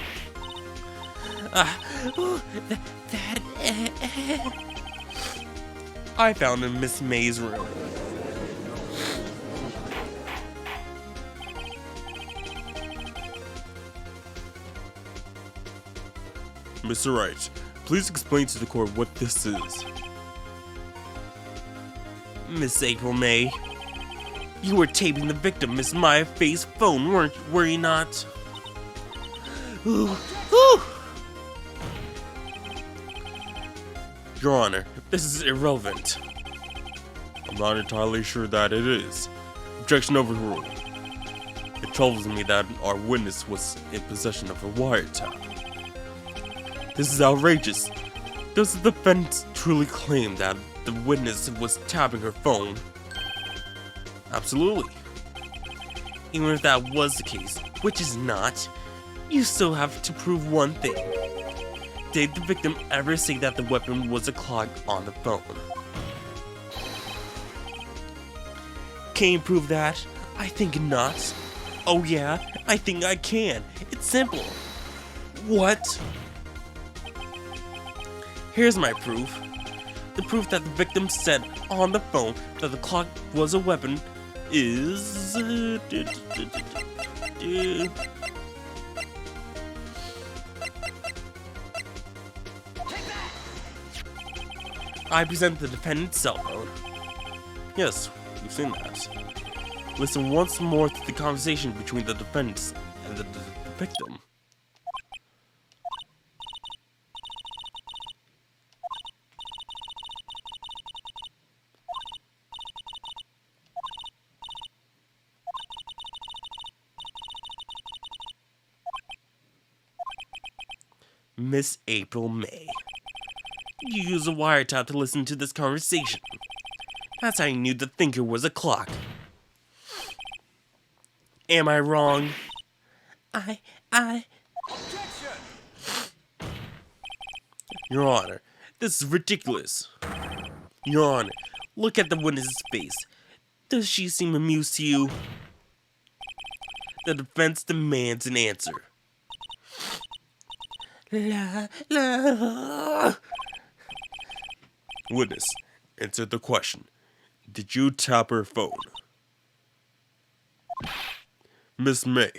I found it in Miss May's room. Mr. Wright, please explain to the court what this is. Miss April May, you were taping the victim Miss Maya Faye's phone, were you not? Ooh. Your Honor, this is irrelevant. I'm not entirely sure that it is. Objection overruled. It troubles me that our witness was in possession of a wiretap. This is outrageous. Does the defense truly claim that the witness was tapping her phone? Absolutely. Even if that was the case, which is not, you still have to prove one thing. Did the victim ever say that the weapon was a clock on the phone? Can you prove that? I think not. Oh yeah, I think I can. It's simple. What? Here's my proof. The proof that the victim said on the phone that the clock was a weapon is... I present the defendant's cell phone. Yes, we've seen that. Listen once more to the conversation between the defendant and the victim. Miss April May. You use a wiretap to listen to this conversation. That's how you knew the thinker was a clock. Am I wrong? I... Your Honor, this is ridiculous. Your Honor, look at the witness's face. Does she seem amused to you? The defense demands an answer. La. Witness, answer the question. Did you tap her phone? Miss May.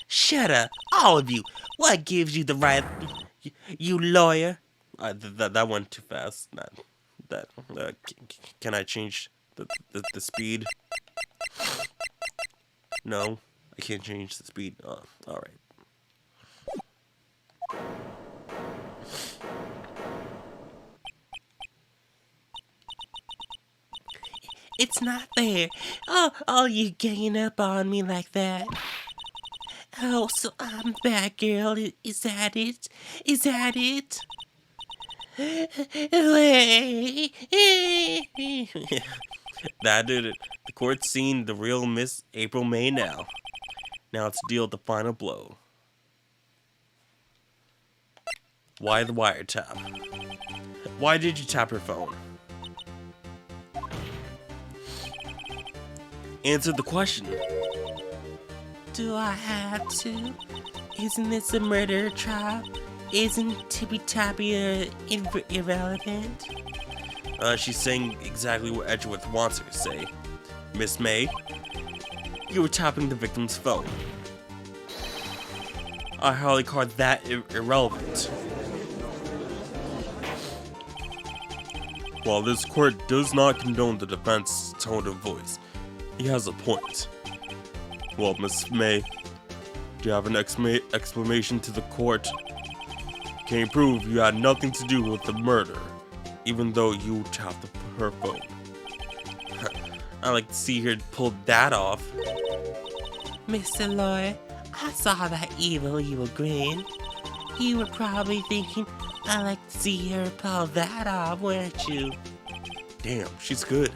Shut up, all of you. What gives you the right... You lawyer? That went too fast. Can I change the speed? No, I can't change the speed. Oh, all right. It's not there. Oh, you ganging up on me like that. Oh, so I'm that girl. Is that it? Is that it? That did it. The court's seen the real Miss April May now. Now it's to deal the final blow. Why the wiretap? Why did you tap her phone? Answer the question. Do I have to? Isn't this a murder trial? Isn't tippy-tappy irrelevant? She's saying exactly what Edgeworth wants her to say. Miss May, you were tapping the victim's phone. I hardly call that irrelevant. While this court does not condone the defense's tone of voice, he has a point. Well, Miss May, do you have an explanation to the court? Can you prove you had nothing to do with the murder, even though you tapped her phone? I like to see her pull that off. Mr. Lawyer, I saw that evil grin. You were probably thinking, I like to see her pull that off, weren't you? Damn, she's good.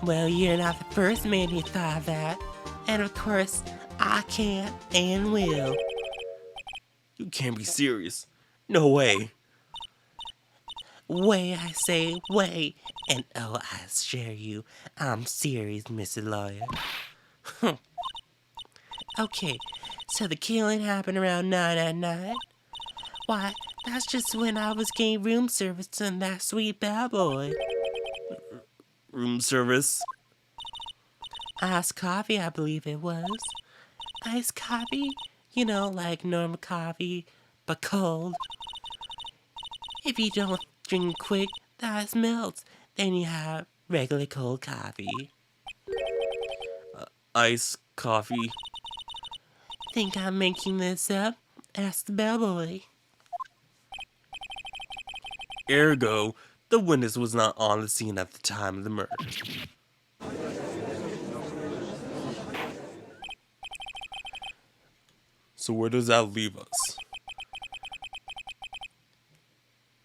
Well, you're not the first man who thought that. And of course, I can't and will. You can't be serious. No way. Way, I say, way. And oh, I assure you, I'm serious, Mr. Lawyer. Okay, so the killing happened around 9 at night? Why, that's just when I was getting room service on that sweet bellboy. Room service? Iced coffee, I believe it was. Iced coffee? You know, like normal coffee, but cold. If you don't drink quick, the ice melts. Then you have regular cold coffee. Iced coffee? Think I'm making this up? Ask the bellboy. Ergo, the witness was not on the scene at the time of the murder. So where does that leave us?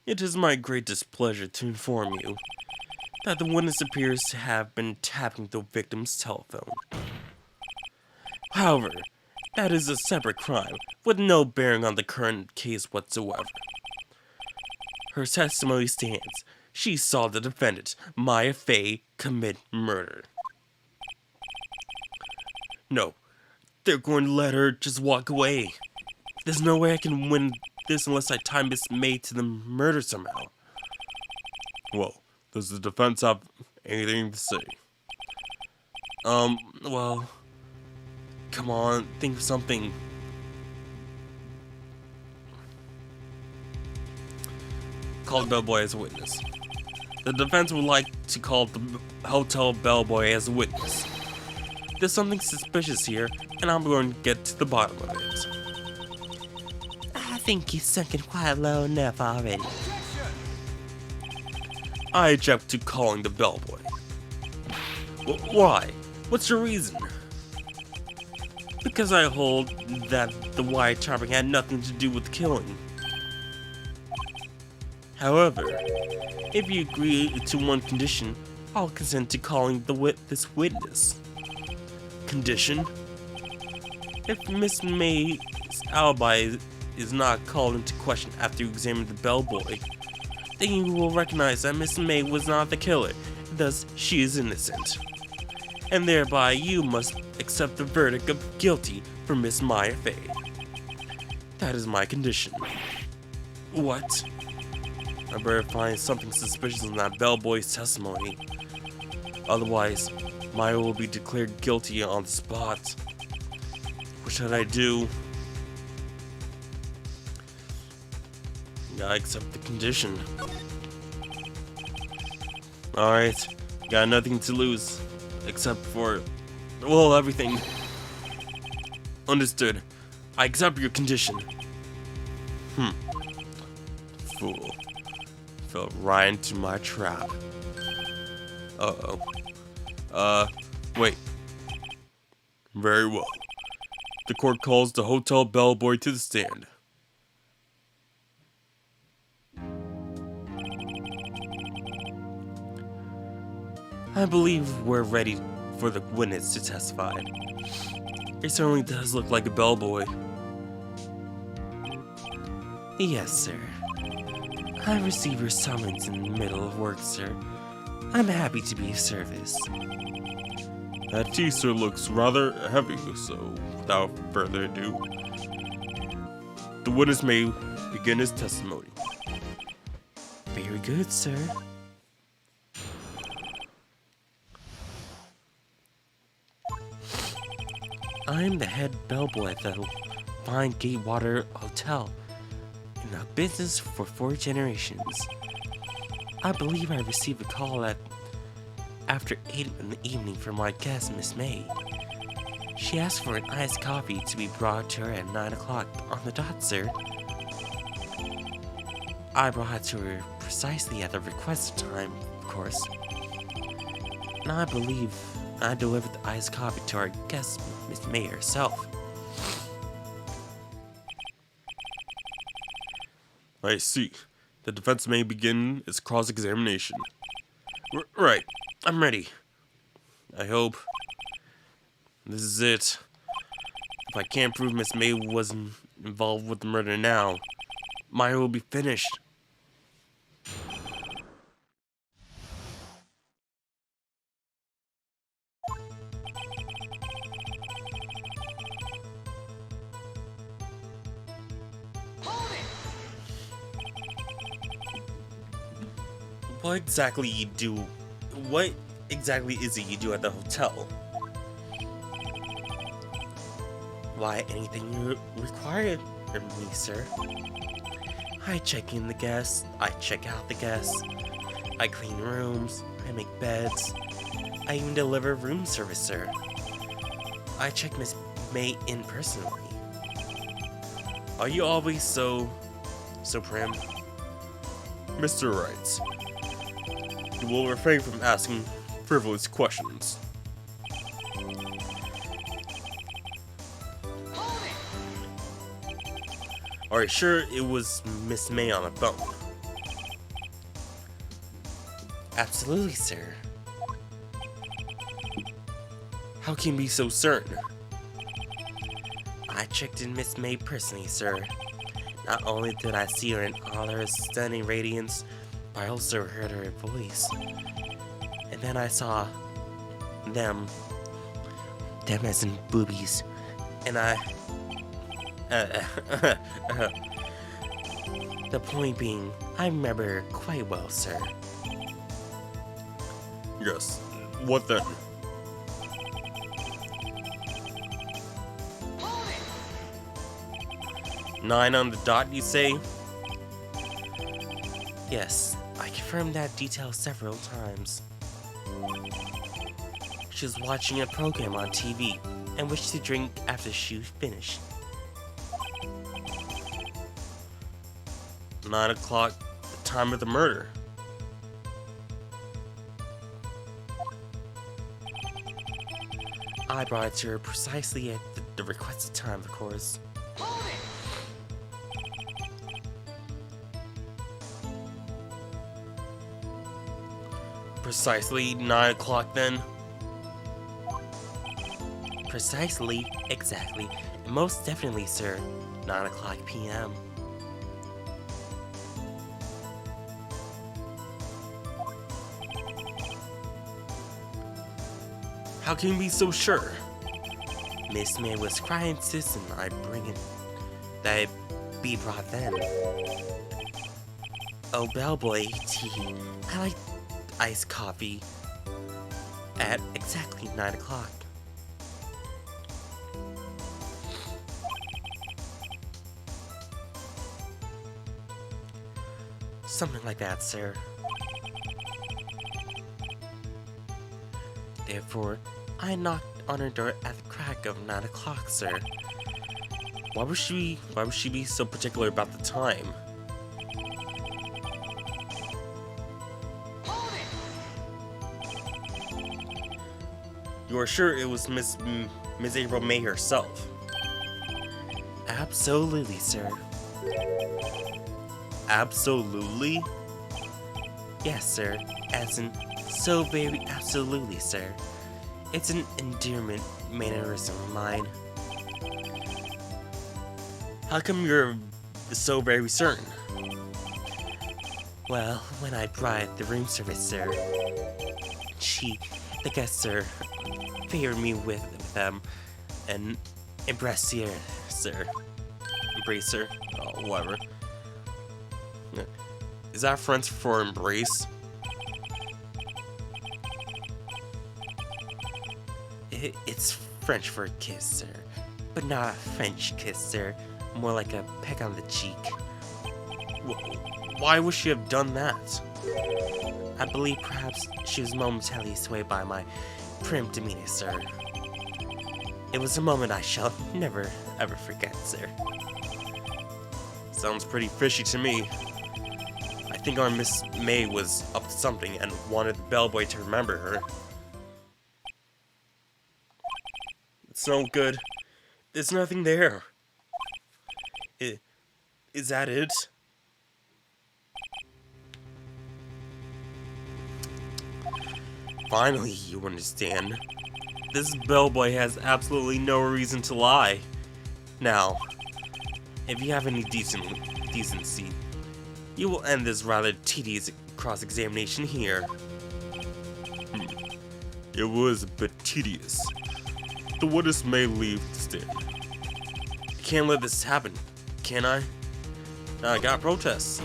It is my great displeasure to inform you that the witness appears to have been tapping the victim's telephone. However, that is a separate crime with no bearing on the current case whatsoever. Her testimony stands. She saw the defendant, Maya Fey, commit murder. No, they're going to let her just walk away. There's no way I can win this unless I tie Miss May to the murder somehow. Well, does the defense have Anything to say? Well, come on, think of something. Call the bellboy as a witness. The defense would like to call the hotel bellboy as a witness. There's something suspicious here, and I'm going to get to the bottom of it. I think you've sunken quite low enough already. I object to calling the bellboy. Why? What's your reason? Because I hold that the wiretapping had nothing to do with the killing. However, if you agree to one condition, I'll consent to calling this witness. Condition? If Miss May's alibi is not called into question after you examine the bellboy, then you will recognize that Miss May was not the killer, thus she is innocent. And thereby you must accept the verdict of guilty for Miss Maya Fey. That is my condition. What? I better find something suspicious in that bellboy's testimony. Otherwise, Maya will be declared guilty on the spot. What should I do? I accept the condition. Alright, got nothing to lose. Except for, well, everything. Understood. I accept your condition. Fool. Fell right into my trap. Uh-oh. Wait. Very well. The court calls the hotel bellboy to the stand. I believe we're ready for the witness to testify. It certainly does look like a bellboy. Yes, sir. I received your summons in the middle of work, sir. I'm happy to be of service. That tea, sir, looks rather heavy, so without further ado, the witness may begin his testimony. Very good, sir. I'm the head bellboy at the fine Gatewater Hotel. In our business for 4 generations. I believe I received a call after 8 in the evening from my guest, Miss May. She asked for an iced coffee to be brought to her at 9 o'clock on the dot, sir. I brought it to her precisely at the requested time, of course. And I believe I delivered the iced coffee to our guest, Miss May herself. I see. The defense may begin its cross-examination. Right. I'm ready. I hope. This is it. If I can't prove Miss May wasn't involved with the murder now, Maya will be finished. What exactly is it you do at the hotel? Why, anything you require from me, sir. I check in the guests, I check out the guests, I clean rooms, I make beds, I even deliver room service, sir. I check Miss May in personally. Are you always so prim? Mr. Wright, you will refrain from asking frivolous questions. Are you sure it was Miss May on the phone? Absolutely, sir. How can you be so certain? I checked in Miss May personally, sir. Not only did I see her in all her stunning radiance, but I also heard her voice. And then I saw them as in boobies. And the point being, I remember her quite well, sir. Yes. What then? Hold it! 9 on the dot, you say? Yes, I confirmed that detail several times. She was watching a program on TV and wished to drink after she finished. 9 o'clock, the time of the murder. I brought it to her precisely at the requested time, of course. Hold it! Precisely 9 o'clock then? Precisely, exactly, and most definitely, sir, 9 o'clock p.m. How can you be so sure? Miss May was crying insisting I bring it, that it be brought then. Oh, bellboy, tea. I like iced coffee at exactly 9 o'clock. Something like that, sir. Therefore, I knocked on her door at the crack of 9 o'clock, sir. Why would she be so particular about the time? Hold it! You are sure it was Miss April May herself? Absolutely, sir. Absolutely? Yes, sir. As in, so very absolutely, sir. It's an endearment mannerism of mine. How come you're so very certain? Well, when I brought the room service, sir, the guest, sir, favored me with an embrassier, sir. Embracer? Oh, whatever. Is that French for embrace? It's French for a kiss, sir. But not a French kiss, sir. More like a peck on the cheek. Why would she have done that? I believe perhaps she was momentarily swayed by my prim demeanor, sir. It was a moment I shall never, ever forget, sir. Sounds pretty fishy to me. I think our Miss May was up to something and wanted the bellboy to remember her. It's no good. There's nothing there. Is that it? Finally, you understand. This bellboy has absolutely no reason to lie. Now, if you have any decency, you will end this rather tedious cross-examination here. It was a bit tedious. The witness may leave the stand. I can't let this happen, can I? I got protests.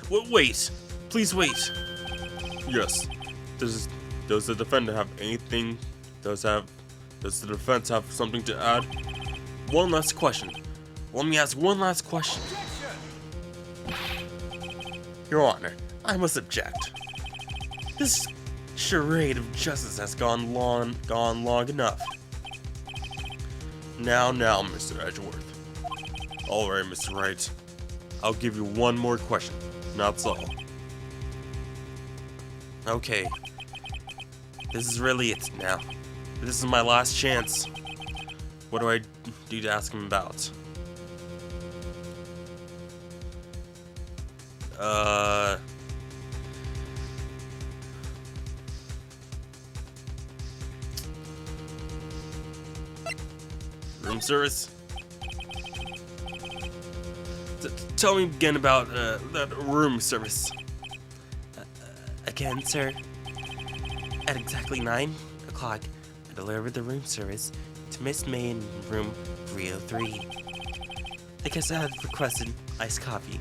Wait! Please wait! Yes. Does the defendant have anything? Does the defense have something to add? One last question. Let me ask one last question. Your Honor, I must object. This charade of justice has gone long enough. Now, Mr. Edgeworth. Alright, Mr. Wright. I'll give you one more question. That's all. Okay. This is really it now. This is my last chance. What do I do to ask him about? Room service? Tell me again about that room service. Again, sir, at exactly 9 o'clock, I delivered the room service to Miss May in room 303. The guest had requested iced coffee.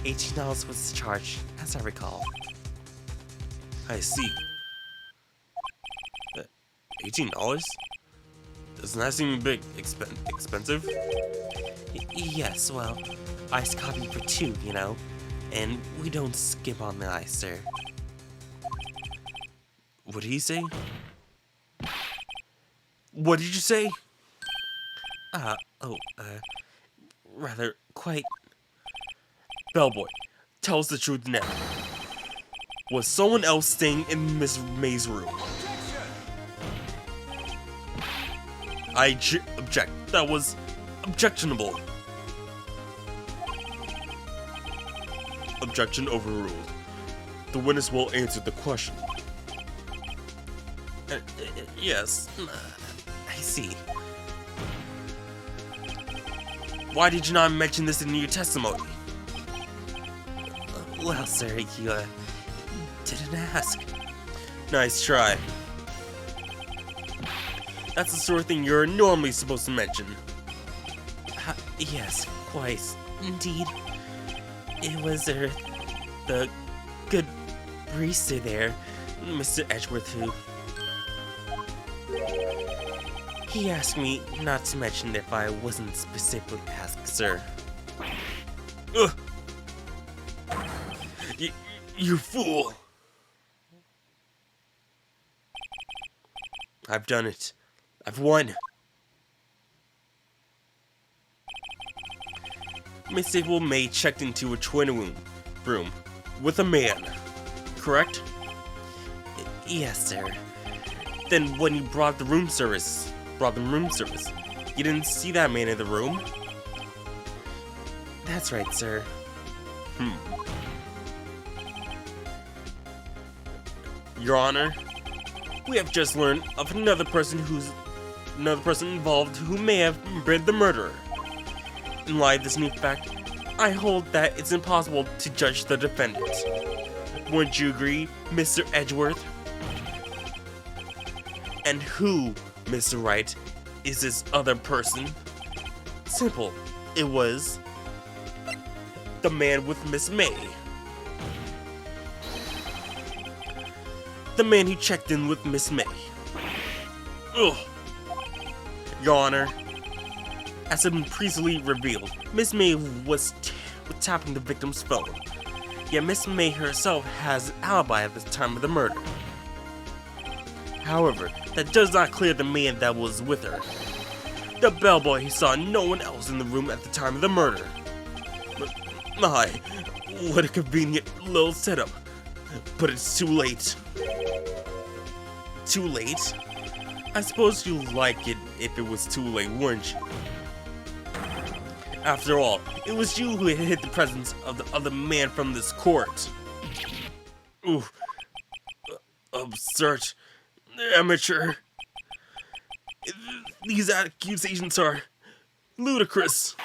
$18 was the charge, as I recall. I see. $18? Doesn't that seem a bit expensive? Yes, well, iced coffee for two, you know? And we don't skip on the ice, sir. What did he say? What did you say? Rather, quite. Bellboy, tell us the truth now. Was someone else staying in Miss May's room? I object. That was objectionable. Objection overruled. The witness will answer the question. Yes, I see. Why did you not mention this in your testimony? Well, sir, you, didn't ask. Nice try. That's the sort of thing you're normally supposed to mention. Yes, quite. Indeed. It was, the good barista there, Mr. Edgeworth, who... He asked me not to mention if I wasn't specifically asked, sir. Ugh. You fool! I've done it. I've won. Miss April May checked into a twin room with a man, correct? Yes, sir. Then when you brought them room service, you didn't see that man in the room? That's right, sir. Your Honor, we have just learned of another person involved who may have been the murderer. In light of this new fact, I hold that it's impossible to judge the defendant. Wouldn't you agree, Mr. Edgeworth? And who, Mr. Wright, is this other person? Simple. It was the man with Miss May. The man who checked in with Miss May. Ugh. Your Honor, as had been previously revealed, Miss May was tapping the victim's phone. Yet Miss May herself has an alibi at the time of the murder. However, that does not clear the man that was with her. The bellboy saw no one else in the room at the time of the murder. My, what a convenient little setup. But it's too late. Too late? I suppose you'd like it if it was too late, wouldn't you? After all, it was you who had hid the presence of the other man from this court. Ooh. Absurd. Amateur. These accusations are ludicrous.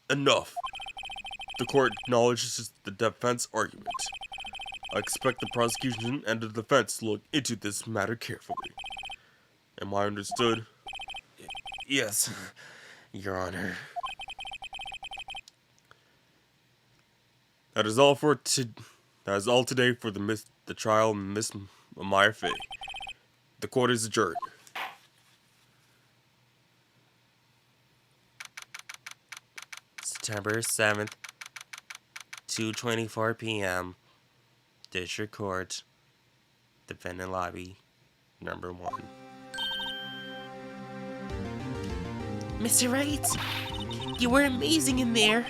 Enough. The court acknowledges the defense argument. I expect the prosecution and the defense to look into this matter carefully. Am I understood? Yes, Your Honor. That is all today for the trial of Miss Amaya Faye. The court is adjourned. September 7th, 2:24 p.m. District Court, Defendant Lobby, number 1. Mr. Wright, you were amazing in there.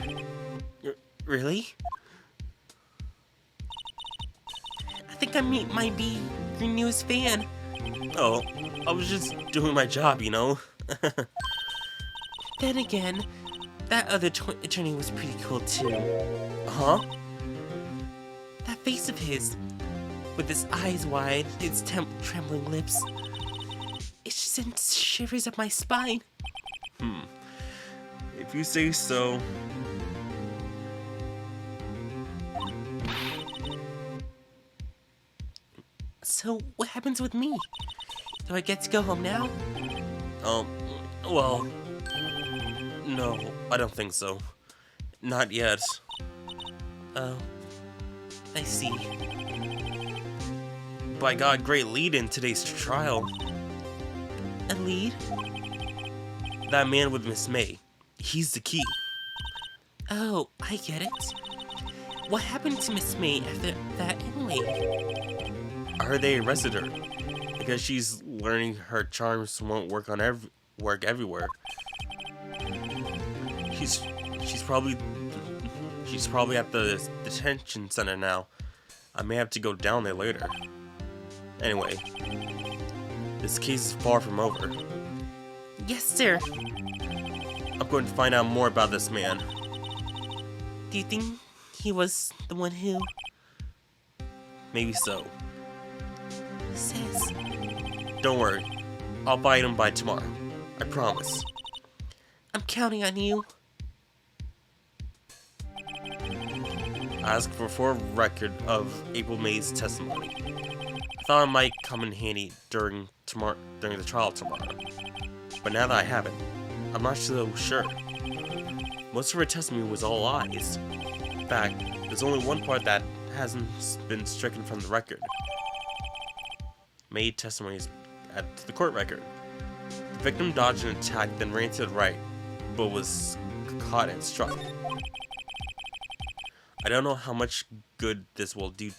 Really? I think I might be your newest fan. Oh, I was just doing my job, you know? Then again, that other attorney was pretty cool too. Huh? That face of his, with his eyes wide, his trembling lips. It just sent shivers up my spine. If you say so. So, what happens with me? Do I get to go home now? Well, no, I don't think so. Not yet. Oh, I see. By God, great lead in today's trial. A lead? That man with Miss May. He's the key. Oh, I get it. What happened to Miss May after that anyway? I heard they arrested her because she's learning her charms won't work on work everywhere. She's she's probably she's probably at the detention center now. I may have to go down there later. Anyway, this case is far from over. Yes, sir. I'm going to find out more about this man. Do you think he was the one who Maybe so. says? Don't worry. I'll find him by tomorrow. I promise. I'm counting on you. Ask for a full record of April May's testimony. I thought it might come in handy during the trial tomorrow. But now that I have it, I'm not so sure. Most of her testimony was all lies. In fact, there's only one part that hasn't been stricken from the record. May testimonies at the court record. The victim dodged an attack, then ran to the right, but was caught and struck. I don't know how much good this will do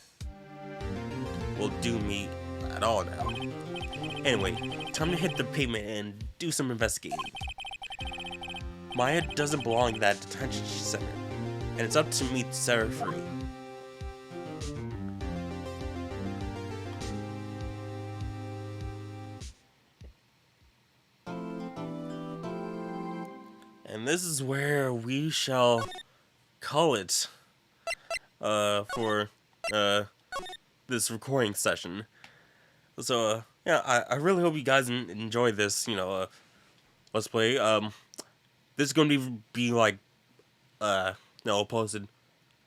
me at all now. Anyway, time to hit the pavement and do some investigating. Maya doesn't belong in that detention center, and it's up to me to set her free. And this is where we shall call it for this recording session. So yeah, I really hope you guys enjoy this, let's play. This is going to be like posted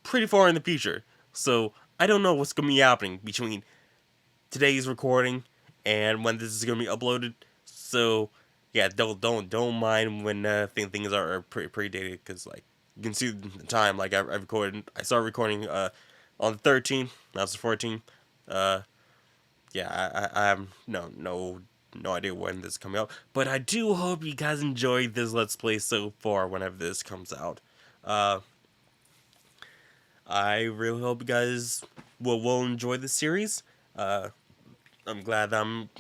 pretty far in the future. So I don't know what's going to be happening between today's recording and when this is going to be uploaded. So yeah, don't mind when things are pretty dated, because like you can see the time. Like I started recording on the 13th. Now it's the 14th. Yeah, I have no idea when this is coming out, but I do hope you guys enjoyed this Let's Play so far. Whenever this comes out, I really hope you guys will enjoy the series. I'm glad that I'm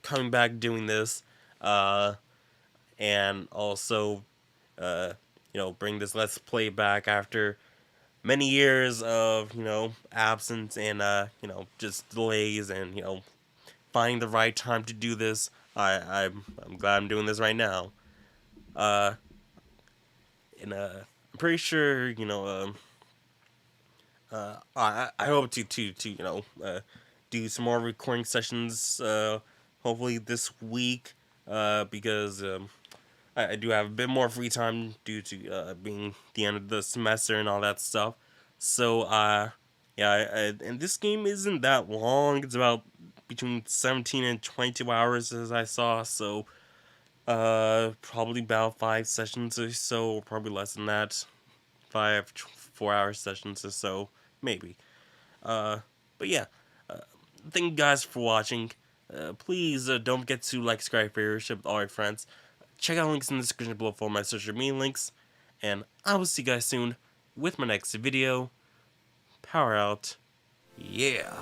coming back doing this, and also bring this Let's Play back after many years of absence and just delays, and finding the right time to do this. I'm glad I'm doing this right now. And I'm pretty sure I hope to do some more recording sessions hopefully this week, because I do have a bit more free time due to being the end of the semester and all that stuff. So yeah, and this game isn't that long. It's about between 17 and 22 hours, as I saw. So probably about 5 sessions or so, or probably less than that. 4-hour sessions or so, maybe. But yeah, thank you guys for watching. Please don't forget to like, subscribe, share with all your friends. Check out links in the description below for my social media links. And I will see you guys soon with my next video. Power out. Yeah.